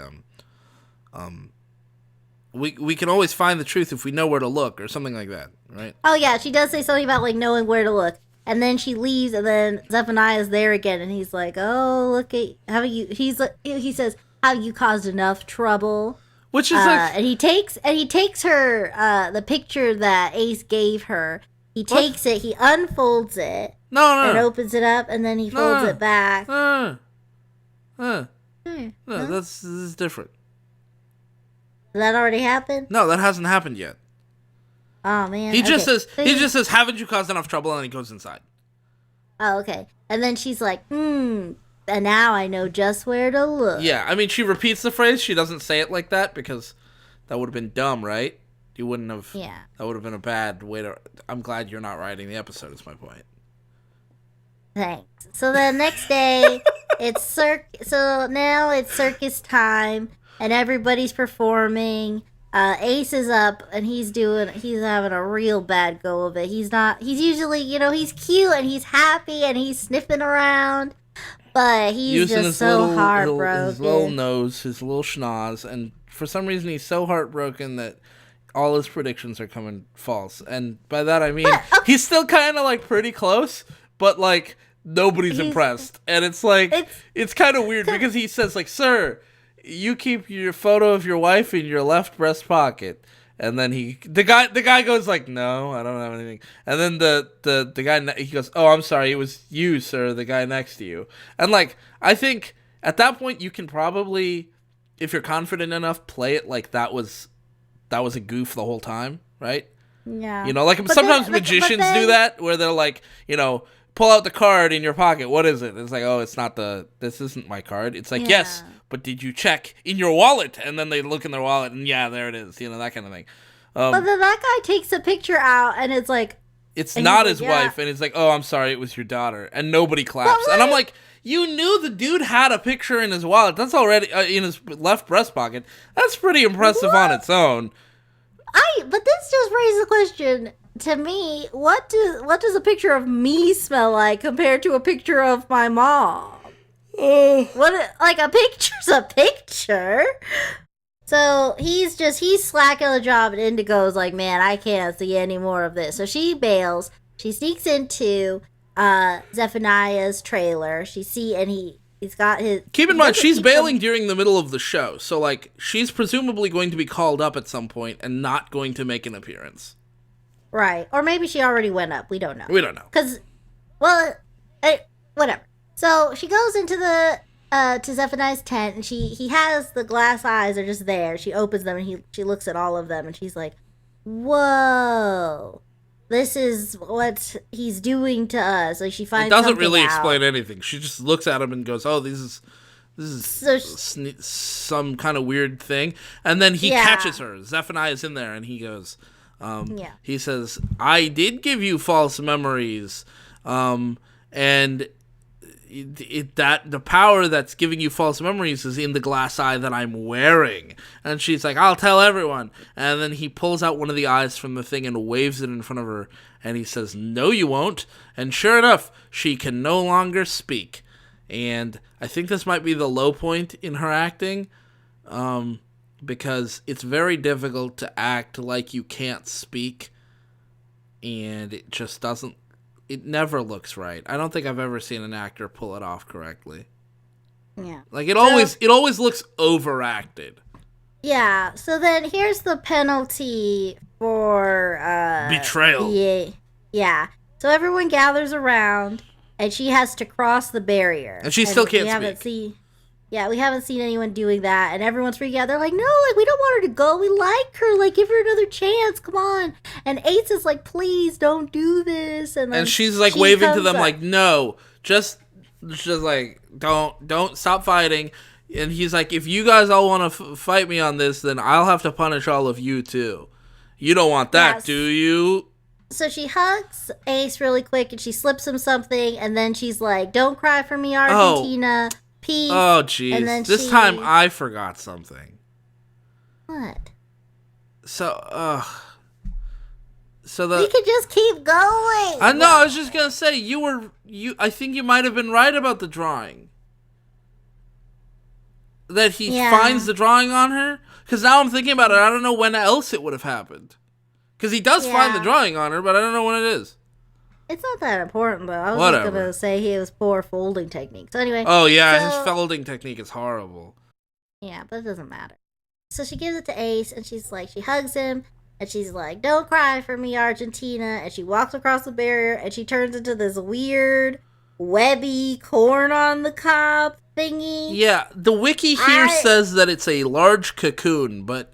Speaker 2: we can always find the truth if we know where to look, or something like that, right?
Speaker 1: Oh, yeah, she does say something about, like, knowing where to look. And then she leaves, and then Zephaniah's there again, and he's like, oh, look at, he says, have you caused enough trouble?
Speaker 2: Which is like...
Speaker 1: And he takes her, the picture that Ace gave her. He takes it, he unfolds it.
Speaker 2: No.
Speaker 1: And opens it up, and then he folds it back.
Speaker 2: This is different.
Speaker 1: Did that already happen?
Speaker 2: No, that hasn't happened yet.
Speaker 1: Oh, man.
Speaker 2: He just says, haven't you caused enough trouble? And then he goes inside.
Speaker 1: Oh, okay. And then she's like, and now I know just where to look.
Speaker 2: Yeah, I mean, she repeats the phrase. She doesn't say it like that because that would have been dumb, right? You wouldn't have. Yeah. That would have been a bad way to. I'm glad you're not writing the episode. Is my point.
Speaker 1: Thanks. So the next day, So now it's circus time, and everybody's performing. Ace is up, and he's having a real bad go of it. He's usually, he's cute and he's happy and he's sniffing around, but he's
Speaker 2: using
Speaker 1: just so heartbroken.
Speaker 2: His little nose, his little schnoz, and for some reason he's so heartbroken that all his predictions are coming false. And by that I mean he's still kind of like pretty close, but like nobody's impressed. And it's like it's kind of weird because he says like, "Sir, you keep your photo of your wife in your left breast pocket." And then the guy goes like, "No, I don't have anything." And then the guy, he goes, "Oh, I'm sorry, it was you, sir, the guy next to you." And like, I think at that point you can probably, if you're confident enough, play it like that was a goof the whole time, right?
Speaker 1: Yeah.
Speaker 2: Like sometimes magicians do that, where they're like, pull out the card in your pocket. What is it? It's like, oh, this isn't my card. It's like, yes, but did you check in your wallet? And then they look in their wallet, and yeah, there it is. That kind of thing.
Speaker 1: But then that guy takes a picture out, and it's like...
Speaker 2: It's not his wife, and it's like, oh, I'm sorry, it was your daughter. And nobody claps. And I'm like, you knew the dude had a picture in his wallet. That's already in his left breast pocket. That's pretty impressive on its own.
Speaker 1: But this just raises the question to me: what does a picture of me smell like compared to a picture of my mom? Like a picture's a picture. So he's slacking on the job, and Indigo's like, man, I can't see any more of this. So she bails. She sneaks into Zephaniah's trailer. He's got his...
Speaker 2: Keep in mind, she's bailing during the middle of the show. So, like, she's presumably going to be called up at some point and not going to make an appearance.
Speaker 1: Right. Or maybe she already went up. We don't know.
Speaker 2: We don't know.
Speaker 1: Because, whatever. So she goes into to Zephaniah's tent, and he has the glass eyes are just there. She opens them, and she looks at all of them, and she's like, whoa, this is what he's doing to us. Like, she finds something out. It doesn't really
Speaker 2: explain anything. She just looks at him and goes, oh, this is some kind of weird thing. And then he catches her. Zephaniah's in there, and he goes, he says, I did give you false memories, and... that the power that's giving you false memories is in the glass eye that I'm wearing. And she's like, I'll tell everyone. And then he pulls out one of the eyes from the thing and waves it in front of her. And he says, no, you won't. And sure enough, she can no longer speak. And I think this might be the low point in her acting, because it's very difficult to act like you can't speak. And it just doesn't. It never looks right. I don't think I've ever seen an actor pull it off correctly.
Speaker 1: Yeah.
Speaker 2: Like, it always looks overacted.
Speaker 1: Yeah. So then here's the penalty for...
Speaker 2: betrayal.
Speaker 1: Yeah. So everyone gathers around, and she has to cross the barrier.
Speaker 2: And she still can't speak.
Speaker 1: We haven't seen anyone doing that, and everyone's freaking out. They're like, no, like, we don't want her to go. We like her. Like, give her another chance. Come on. And Ace is like, please don't do this. And
Speaker 2: she's like waving to them like, no, just like, don't stop fighting. And he's like, if you guys all want to fight me on this, then I'll have to punish all of you too. You don't want that, do you?
Speaker 1: So she hugs Ace really quick, and she slips him something, and then she's like, don't cry for me, Argentina. Peace.
Speaker 2: Oh, jeez. This time I forgot something.
Speaker 1: What?
Speaker 2: So
Speaker 1: we could just keep going.
Speaker 2: I know. I was just gonna say I think you might have been right about the drawing. That he finds the drawing on her. Because now I'm thinking about it. I don't know when else it would have happened. Because he does find the drawing on her, but I don't know when it is.
Speaker 1: It's not that important, though. I was just going to say he was poor folding technique. So anyway.
Speaker 2: Oh, yeah, his folding technique is horrible.
Speaker 1: Yeah, but it doesn't matter. So she gives it to Ace, and she hugs him, and she's like, don't cry for me, Argentina. And she walks across the barrier, and she turns into this weird, webby, corn on the cob thingy.
Speaker 2: Yeah, the wiki here says that it's a large cocoon, but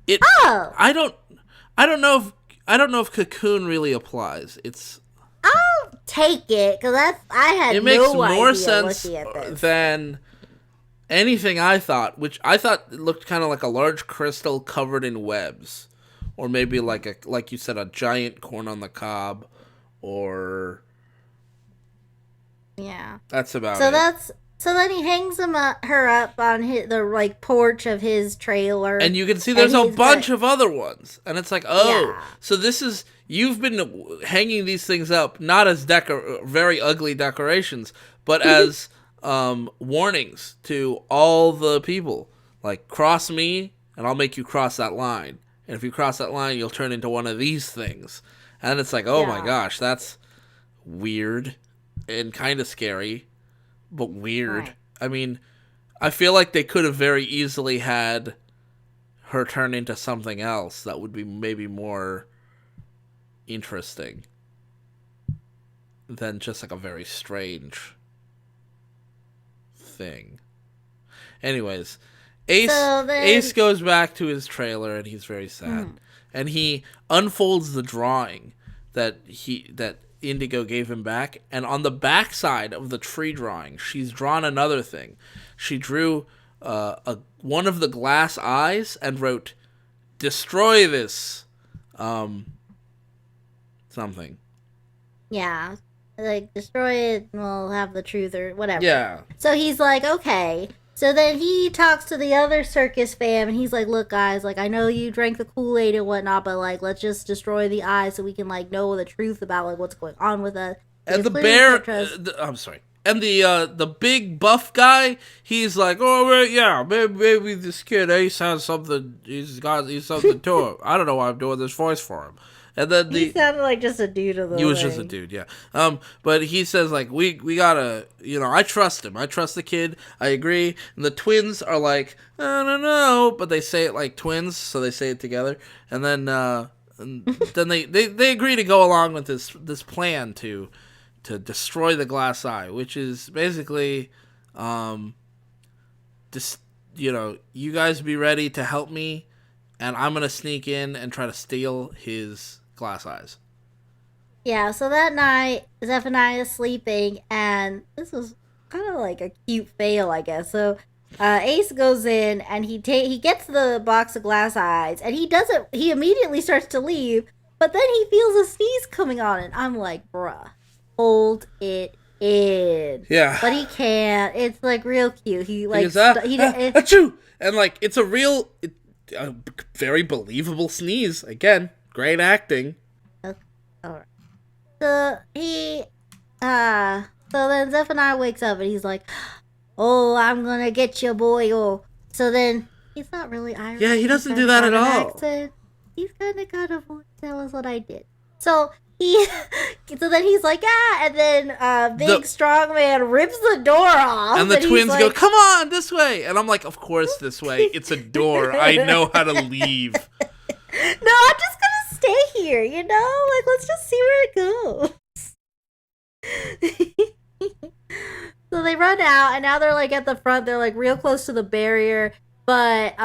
Speaker 2: I don't know if cocoon really applies.
Speaker 1: I'll take it, because I had
Speaker 2: it makes
Speaker 1: no
Speaker 2: more
Speaker 1: idea
Speaker 2: sense
Speaker 1: looking at this.
Speaker 2: Than anything I thought, which I thought it looked kind of like a large crystal covered in webs, or maybe like you said, a giant corn on the cob, or that's about it.
Speaker 1: So then he hangs her up on the porch of his trailer,
Speaker 2: and you can see there's a bunch of other ones, and it's like, so this is. You've been hanging these things up not as very ugly decorations, but as warnings to all the people. Like, cross me, and I'll make you cross that line. And if you cross that line, you'll turn into one of these things. And it's like, oh my gosh, that's weird and kind of scary, but weird. Right. I mean, I feel like they could have very easily had her turn into something else that would be maybe more interesting than just like a very strange thing. Anyways, Ace goes back to his trailer, and he's very sad. And he unfolds the drawing that Indigo gave him back, and on the backside of the tree drawing, she's drawn another thing. She drew one of the glass eyes and wrote, "Destroy this," something.
Speaker 1: Yeah. Like, destroy it and we'll have the truth or whatever.
Speaker 2: Yeah.
Speaker 1: So he's like, okay. So then he talks to the other circus fam and he's like, look, guys, like, I know you drank the Kool-Aid and whatnot, but, like, let's just destroy the eye so we can, like, know the truth about, like, what's going on with us.
Speaker 2: And the bear, I'm sorry. And the big buff guy, he's like, oh, well, yeah, maybe this kid Ace has something, he's something to him. I don't know why I'm doing this voice for him. And then
Speaker 1: he sounded like just a dude of the
Speaker 2: He was just a dude, yeah. But he says, like, we gotta, I trust him. I trust the kid. I agree. And the twins are like, I don't know. But they say it like twins, so they say it together. And then they agree to go along with this plan to destroy the glass eye, which is basically, you guys be ready to help me, and I'm gonna sneak in and try to steal his glass eyes.
Speaker 1: Yeah, so that night, Zephaniah is sleeping, and this was kind of like a cute fail, I guess. So Ace goes in, and he gets the box of glass eyes, and he immediately starts to leave, but then he feels a sneeze coming on, and I'm like, bruh, hold it in.
Speaker 2: Yeah.
Speaker 1: But he can't. It's, like, real cute. He, like,
Speaker 2: achoo! And, like, it's a very believable sneeze. Again, great acting.
Speaker 1: Okay. Alright. So then Zephaniah wakes up and he's like, oh, I'm gonna get you, boy. Oh. So then he's not really Irish.
Speaker 2: Yeah, he doesn't do that at all.
Speaker 1: Accent. He's kind of got a voice. That was what I did. So then he's like, ah, and then big strong man rips the door off.
Speaker 2: And the twins go, come on, this way. And I'm like, of course this way. It's a door. I know how to leave.
Speaker 1: No, I'm just gonna stay here, Like, let's just see where it goes. So they run out, and now they're, like, at the front. They're, like, real close to the barrier. But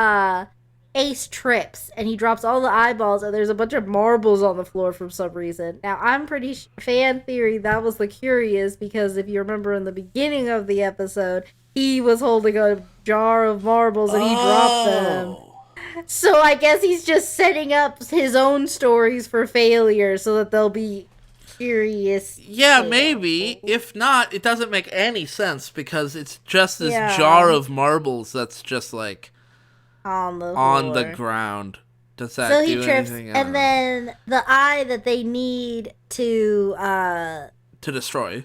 Speaker 1: Ace trips, and he drops all the eyeballs, and there's a bunch of marbles on the floor for some reason. Now, I'm pretty fan theory that was the Curious, because if you remember in the beginning of the episode, he was holding a jar of marbles, and he dropped them. So I guess he's just setting up his own stories for failure so that they'll be curious.
Speaker 2: Yeah, maybe. If not, it doesn't make any sense because it's just this jar of marbles that's just like
Speaker 1: on
Speaker 2: the ground. Does that do anything?
Speaker 1: And then the eye that they need to
Speaker 2: destroy.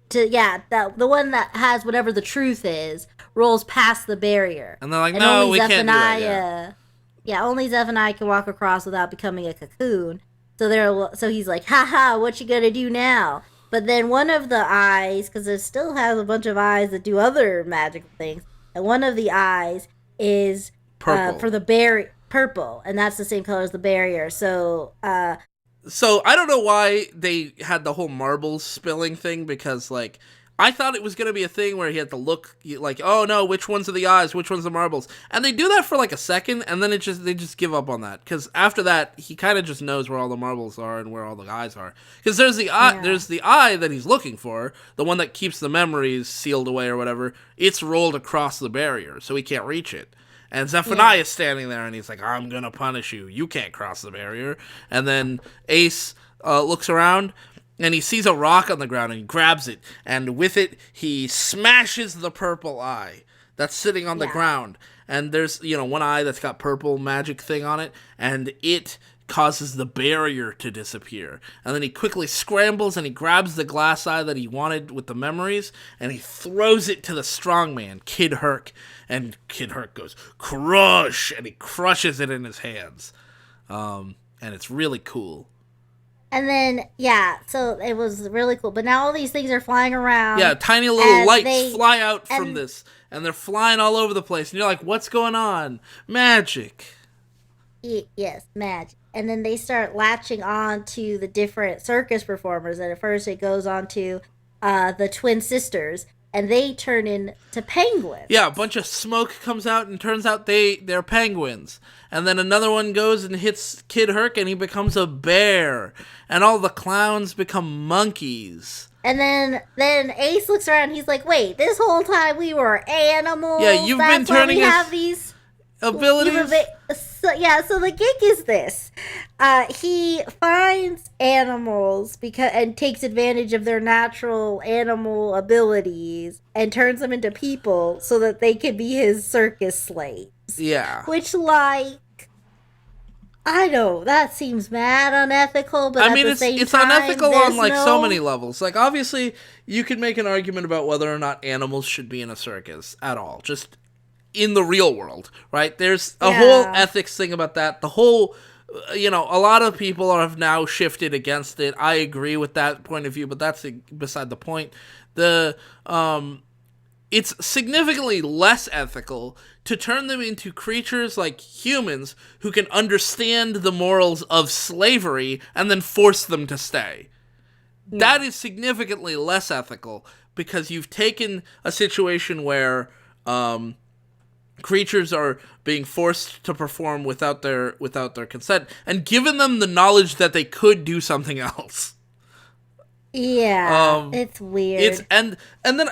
Speaker 1: The one that has whatever the truth is rolls past the barrier.
Speaker 2: And they're like, no, we can't do that.
Speaker 1: Yeah, only Zephaniah can walk across without becoming a cocoon. So he's like, haha, what you gonna do now? But then one of the eyes, because it still has a bunch of eyes that do other magical things, and one of the eyes is
Speaker 2: purple
Speaker 1: for the purple, and that's the same color as the barrier. So
Speaker 2: I don't know why they had the whole marbles spilling thing, because, like, I thought it was going to be a thing where he had to look, like, oh no, which ones are the eyes, which ones are the marbles? And they do that for, like, a second, and then they just give up on that. Because after that, he kind of just knows where all the marbles are and where all the eyes are. Because there's the eye that he's looking for, the one that keeps the memories sealed away or whatever. It's rolled across the barrier, so he can't reach it. And Zephaniah is standing there, and he's like, I'm going to punish you. You can't cross the barrier. And then Ace looks around, and he sees a rock on the ground, and he grabs it. And with it, he smashes the purple eye that's sitting on the ground. And there's, one eye that's got purple magic thing on it, and it causes the barrier to disappear. And then he quickly scrambles, and he grabs the glass eye that he wanted with the memories, and he throws it to the strongman, Kid Herc. And Kid Herc goes, crush! And he crushes it in his hands. And it's really cool.
Speaker 1: And then, so it was really cool. But now all these things are flying around.
Speaker 2: Yeah, tiny little lights fly out from this. And they're flying all over the place. And you're like, what's going on? Magic.
Speaker 1: Yes, magic. And then they start latching on to the different circus performers. And at first it goes on to the twin sisters. and they turn into penguins.
Speaker 2: Yeah, a bunch of smoke comes out, and turns out they're penguins. And then another one goes and hits Kid Herc, and he becomes a bear. And all the clowns become monkeys.
Speaker 1: And then Ace looks around and he's like, wait, this whole time we were animals?
Speaker 2: Yeah, you've been turning us...
Speaker 1: have these
Speaker 2: abilities?
Speaker 1: So the gig is this. He finds animals and takes advantage of their natural animal abilities and turns them into people so that they can be his circus slaves.
Speaker 2: Yeah.
Speaker 1: Which, like, I know, that seems mad unethical, but it's
Speaker 2: unethical on, like, so many levels. Like, obviously, you could make an argument about whether or not animals should be in a circus at all. Just in the real world, right? There's a whole ethics thing about that. The whole, a lot of people have now shifted against it. I agree with that point of view, but that's beside the point. It's significantly less ethical to turn them into creatures like humans who can understand the morals of slavery and then force them to stay. Yeah. That is significantly less ethical because you've taken a situation where creatures are being forced to perform without their consent and given them the knowledge that they could do something else.
Speaker 1: Yeah, it's weird.
Speaker 2: And then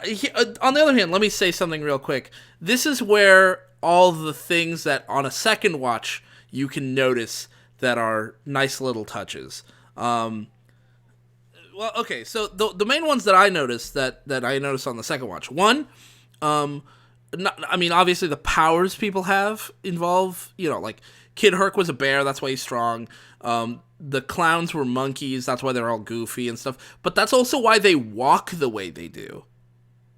Speaker 2: on the other hand, let me say something real quick. This is where all the things that on a second watch you can notice that are nice little touches. Well, okay, so the main ones that I noticed that I noticed on the second watch. One, obviously the powers people have involve, like Kid Herc was a bear, that's why he's strong. The clowns were monkeys, that's why they're all goofy and stuff. But that's also why they walk the way they do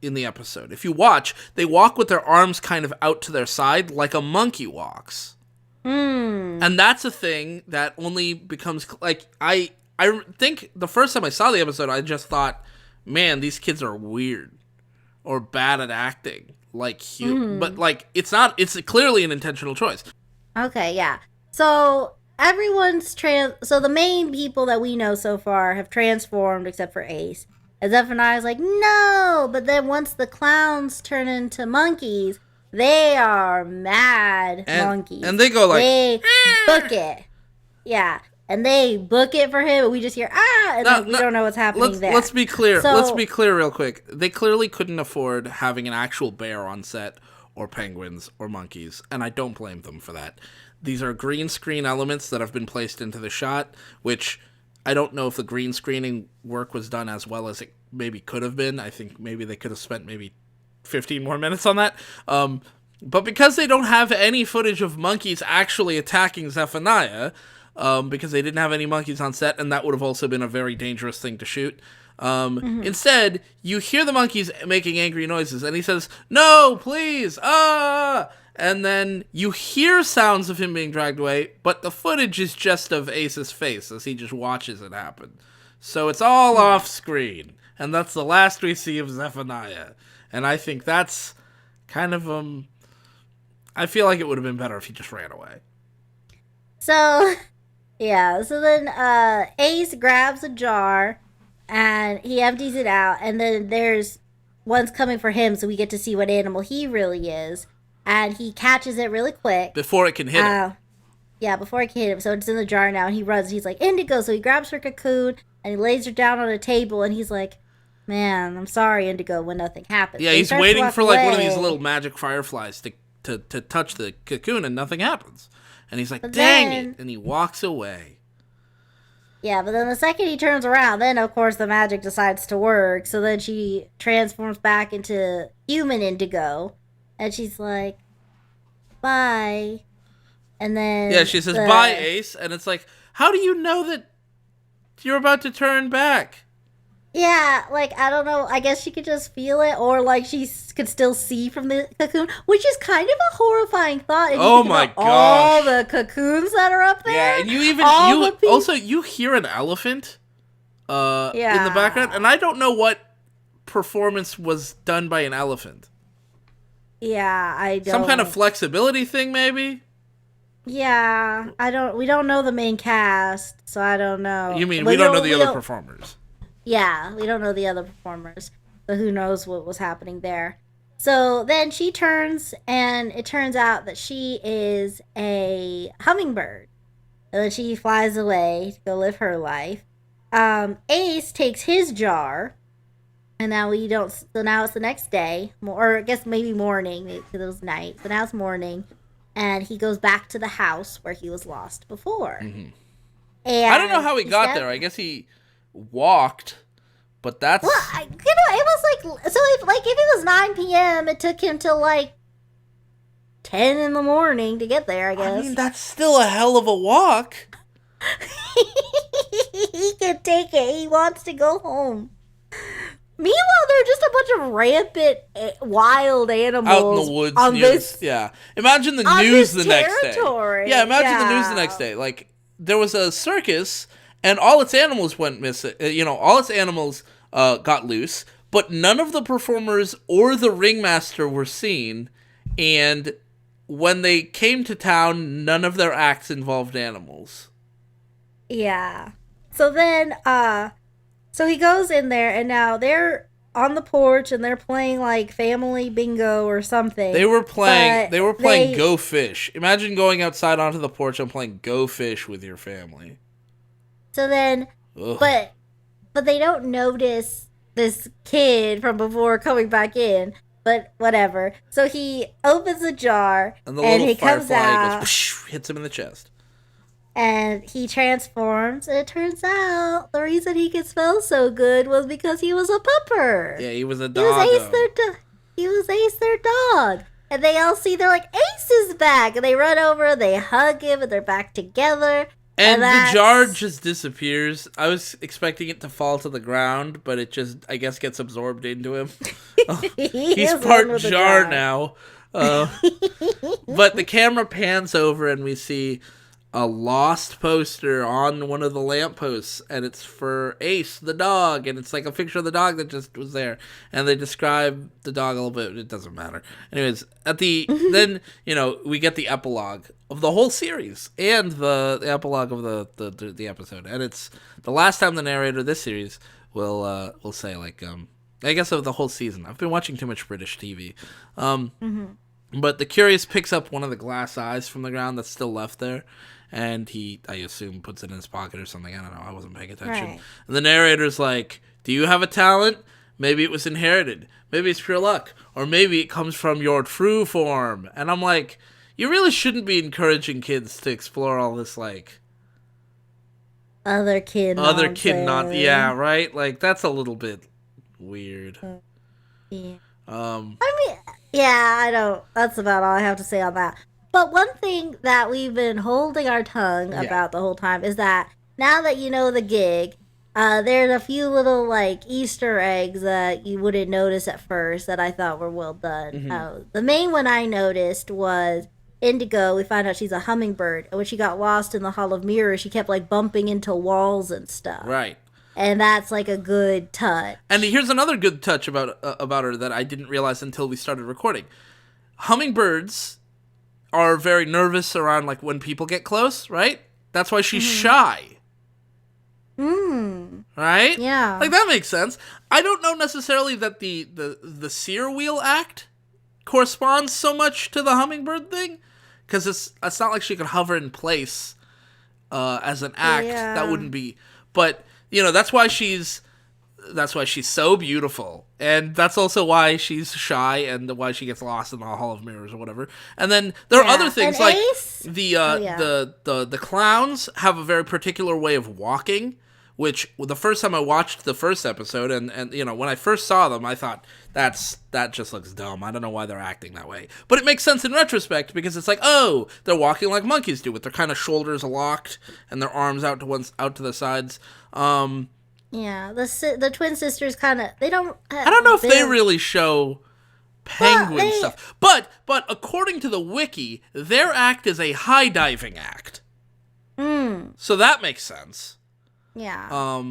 Speaker 2: in the episode. If you watch, they walk with their arms kind of out to their side like a monkey walks. And that's a thing that only becomes, like, I think the first time I saw the episode, I just thought, man, these kids are weird or bad at acting. But like, it's clearly an intentional choice.
Speaker 1: Okay, yeah. So so the main people that we know so far have transformed except for Ace. And Zephaniah's like, no! But then once the clowns turn into monkeys, they are mad monkeys.
Speaker 2: And they go like...
Speaker 1: They book it. Yeah. And they book it for him, but we just hear, and we don't know what's happening there.
Speaker 2: Let's be clear. Let's be clear real quick. They clearly couldn't afford having an actual bear on set, or penguins, or monkeys, and I don't blame them for that. These are green screen elements that have been placed into the shot, which I don't know if the green screening work was done as well as it maybe could have been. I think maybe they could have spent maybe 15 more minutes on that. But because they don't have any footage of monkeys actually attacking Zephaniah, because they didn't have any monkeys on set, and that would have also been a very dangerous thing to shoot. Instead, you hear the monkeys making angry noises, and he says, no, please, and then you hear sounds of him being dragged away, but the footage is just of Ace's face as he just watches it happen. So it's all off screen, and that's the last we see of Zephaniah. And I think that's kind of, I feel like it would have been better if he just ran away.
Speaker 1: So, yeah, so then Ace grabs a jar, and he empties it out, and then there's one's coming for him, so we get to see what animal he really is. And he catches it really quick.
Speaker 2: Before it can hit him.
Speaker 1: Yeah, before it can hit him. So it's in the jar now, and he runs. He's like, Indigo. So he grabs her cocoon, and he lays her down on a table, and he's like, man, I'm sorry, Indigo, when nothing happens.
Speaker 2: Yeah,
Speaker 1: so
Speaker 2: he's waiting for, like, one of these little magic fireflies to touch the cocoon, and nothing happens. And he's like, dang it. And he walks away.
Speaker 1: Yeah, but then the second he turns around, then, of course, the magic decides to work. So then she transforms back into human Indigo. And she's like, bye. And then...
Speaker 2: Yeah, she says, bye, Ace. And it's like, how do you know that you're about to turn back?
Speaker 1: Yeah, like, I don't know. I guess she could just feel it. Or, like, she could still see from the cocoon. Which is kind of a horrifying thought. If
Speaker 2: oh, my gosh.
Speaker 1: All the cocoons that are up there.
Speaker 2: Yeah, and you hear an elephant in the background. And I don't know what performance was done by an elephant.
Speaker 1: Yeah, I don't.
Speaker 2: Some kind of flexibility thing, maybe?
Speaker 1: Yeah, we don't know the main cast, so I don't know.
Speaker 2: You mean we don't know the other performers?
Speaker 1: Yeah, we don't know the other performers. So who knows what was happening there. So then she turns, and it turns out that she is a hummingbird. And then she flies away to go live her life. Ace takes his jar, and now we don't. So now it's the next day, or I guess maybe morning because it was night. So now it's morning, and he goes back to the house where he was lost before.
Speaker 2: Mm-hmm.
Speaker 1: And
Speaker 2: I don't know how he got there. I guess he walked, but that's
Speaker 1: well, it was like so. If it was 9 p.m., it took him till like 10 in the morning to get there. I guess.
Speaker 2: I mean, that's still a hell of a walk.
Speaker 1: He can take it. He wants to go home. Meanwhile, there are just a bunch of rampant wild animals
Speaker 2: out in the woods
Speaker 1: on
Speaker 2: near
Speaker 1: this.
Speaker 2: Yeah, imagine the
Speaker 1: on
Speaker 2: news
Speaker 1: this
Speaker 2: the next day. Yeah, imagine the news the next day. Like there was a circus, and all its animals went missing. All its animals got loose, but none of the performers or the ringmaster were seen. And when they came to town, none of their acts involved animals.
Speaker 1: Yeah. So then, so he goes in there, and now they're on the porch, and they're playing like family bingo or something.
Speaker 2: They were playing Go Fish. Imagine going outside onto the porch and playing Go Fish with your family.
Speaker 1: So then,
Speaker 2: Ugh.
Speaker 1: but they don't notice this kid from before coming back in. But whatever. So he opens a jar,
Speaker 2: and the
Speaker 1: and
Speaker 2: little
Speaker 1: he comes out,
Speaker 2: goes, whoosh, hits him in the chest.
Speaker 1: And he transforms, and it turns out the reason he could smell so good was because he was a pupper.
Speaker 2: Yeah, he was a dog.
Speaker 1: He was Ace, their dog. And they all see, they're like, Ace is back! And they run over, they hug him, and they're back together.
Speaker 2: And the jar just disappears. I was expecting it to fall to the ground, but it just, I guess, gets absorbed into him. He's part jar now. But the camera pans over, and we see a lost poster on one of the lampposts, and it's for Ace, the dog, and it's like a picture of the dog that just was there, and they describe the dog a little bit. It doesn't matter. Anyways, then we get the epilogue of the whole series and the epilogue of the episode, and it's the last time the narrator of this series will say I guess of the whole season. I've been watching too much British TV. But the Curious picks up one of the glass eyes from the ground that's still left there, and he, I assume, puts it in his pocket or something. I don't know. I wasn't paying attention. Right. And the narrator's like, do you have a talent? Maybe it was inherited. Maybe it's pure luck. Or maybe it comes from your true form. And I'm like, you really shouldn't be encouraging kids to explore all this, like...
Speaker 1: Other kid
Speaker 2: nonsense. Yeah, right? Like, that's a little bit weird.
Speaker 1: Yeah. I mean... Yeah, I don't. That's about all I have to say on that. But one thing that we've been holding our tongue about the whole time is that now that you know the gig, there's a few little like Easter eggs that you wouldn't notice at first that I thought were well done. The main one I noticed was Indigo. We found out she's a hummingbird, and when she got lost in the Hall of Mirrors, she kept like bumping into walls and stuff.
Speaker 2: Right.
Speaker 1: And that's like a good touch.
Speaker 2: And here's another good touch about her that I didn't realize until we started recording. Hummingbirds are very nervous around like when people get close, right? That's why she's shy. Right?
Speaker 1: Yeah.
Speaker 2: Like that makes sense. I don't know necessarily that the sear wheel act corresponds so much to the hummingbird thing, because it's not like she could hover in place as an act. Yeah. That wouldn't be. But that's why she's so beautiful, and that's also why she's shy, and why she gets lost in the Hall of Mirrors or whatever. And then there are other things
Speaker 1: and
Speaker 2: like
Speaker 1: Ace?
Speaker 2: The clowns have a very particular way of walking, which the first time I watched the first episode, and when I first saw them, I thought that just looks dumb. I don't know why they're acting that way, but it makes sense in retrospect because it's like, oh, they're walking like monkeys do, with their kind of shoulders locked and their arms out to the sides.
Speaker 1: Yeah, the twin sisters kind of, they don't...
Speaker 2: I don't know if they really show penguin stuff. But according to the wiki, their act is a high diving act. So that makes sense.
Speaker 1: Yeah.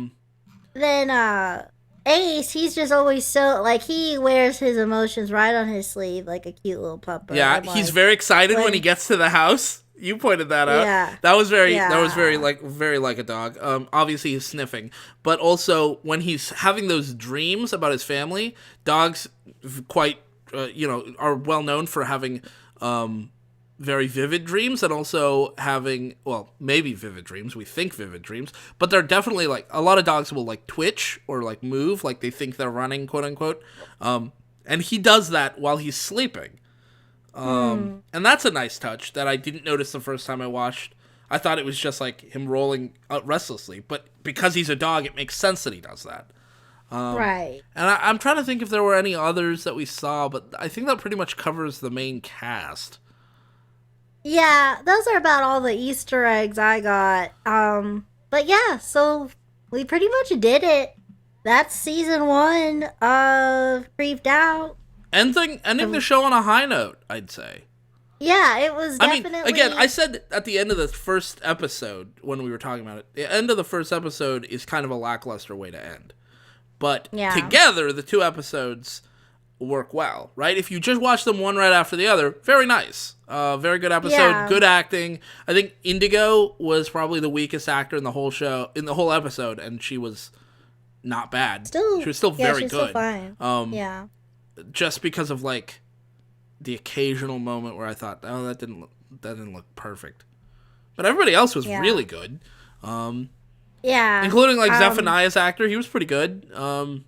Speaker 1: Then, Ace, he's just always so, like, he wears his emotions right on his sleeve like a cute little pupper.
Speaker 2: Yeah, he's very excited when he gets to the house. You pointed that out.
Speaker 1: Yeah.
Speaker 2: That was very
Speaker 1: Yeah.
Speaker 2: very like a dog. Obviously he's sniffing, but also when he's having those dreams about his family, dogs quite are well known for having very vivid dreams and also having, well, maybe vivid dreams. We think vivid dreams, but they're definitely like a lot of dogs will like twitch or like move like they think they're running, quote unquote. And he does that while he's sleeping. And that's a nice touch that I didn't notice the first time I watched. I thought it was just like him rolling restlessly, but because he's a dog, it makes sense that he does that.
Speaker 1: Right.
Speaker 2: And I'm trying to think if there were any others that we saw, but I think that pretty much covers the main cast.
Speaker 1: Yeah, those are about all the Easter eggs I got. But yeah, so we pretty much did it. That's season 1 of Creeped Out.
Speaker 2: Ending the show on a high note, I'd say.
Speaker 1: Yeah, it was definitely...
Speaker 2: I mean, again, I said at the end of the first episode, when we were talking about it, the end of the first episode is kind of a lackluster way to end. But together, the 2 episodes work well, right? If you just watch them one right after the other, very nice. Very good episode, good acting. I think Indigo was probably the weakest actor in the whole show, in the whole episode, and she was not bad. She was still very good.
Speaker 1: Still fine.
Speaker 2: Just because of like the occasional moment where I thought, oh, that didn't look perfect, but everybody else was really good. Including like Zephaniah's actor, he was pretty good.
Speaker 1: I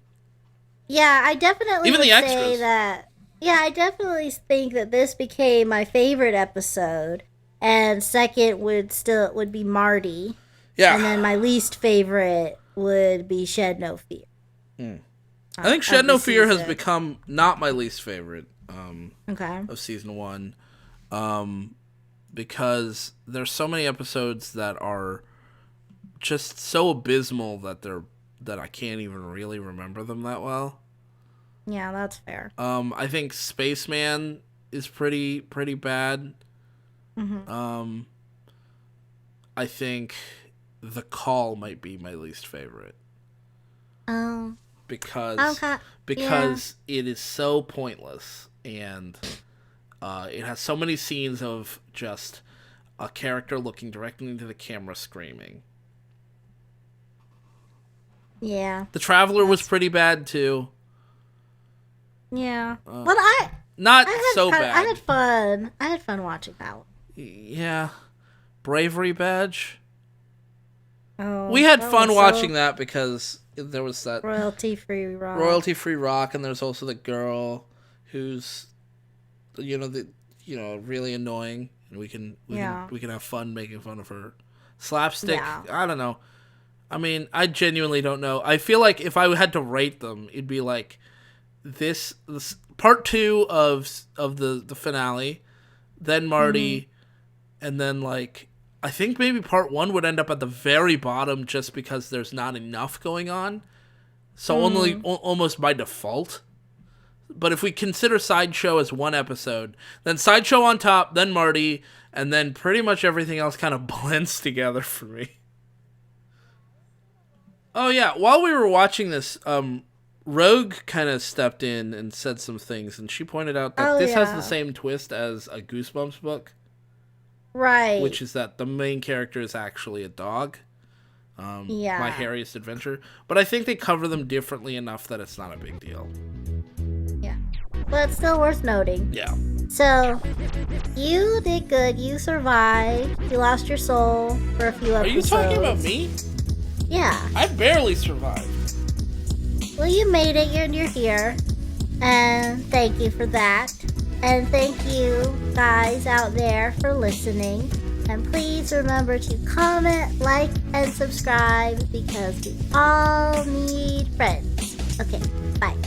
Speaker 1: definitely
Speaker 2: even
Speaker 1: would
Speaker 2: the extras.
Speaker 1: say that. Yeah, I definitely think that this became my favorite episode, and second would be Marty. Yeah, and then my least favorite would be Shed No Fear.
Speaker 2: I think Shed No Fear has become not my least favorite of season 1, because there's so many episodes that are just so abysmal that I can't even really remember them that well.
Speaker 1: Yeah, that's fair.
Speaker 2: I think Spaceman is pretty bad. I think The Call might be my least favorite.
Speaker 1: Oh.
Speaker 2: Because it is so pointless, and it has so many scenes of just a character looking directly into the camera screaming.
Speaker 1: Yeah.
Speaker 2: The Traveler was pretty bad too.
Speaker 1: Yeah. But I had
Speaker 2: so
Speaker 1: fun.
Speaker 2: bad.
Speaker 1: I had fun watching that one.
Speaker 2: Yeah. Bravery Badge.
Speaker 1: Oh.
Speaker 2: We had fun watching that because there was that
Speaker 1: royalty-free rock,
Speaker 2: and there's also the girl who's really annoying, and we can have fun making fun of her. Slapstick, I don't know. I mean, I genuinely don't know. I feel like if I had to rate them, it'd be like this part 2 of the finale, then Marty, and then like I think maybe part 1 would end up at the very bottom just because there's not enough going on. So almost by default. But if we consider Sideshow as one episode, then Sideshow on top, then Marty, and then pretty much everything else kind of blends together for me. Oh yeah, while we were watching this, Rogue kind of stepped in and said some things, and she pointed out that this has the same twist as a Goosebumps book.
Speaker 1: Right.
Speaker 2: Which is that the main character is actually a dog. My Hairiest Adventure. But I think they cover them differently enough that it's not a big deal.
Speaker 1: Yeah. But it's still worth noting.
Speaker 2: Yeah.
Speaker 1: So, you did good. You survived. You lost your soul for a few episodes.
Speaker 2: Are you talking about me?
Speaker 1: Yeah.
Speaker 2: I barely survived.
Speaker 1: Well, you made it. You're here. And thank you for that. And thank you guys out there for listening. And please remember to comment, like, and subscribe because we all need friends. Okay, bye.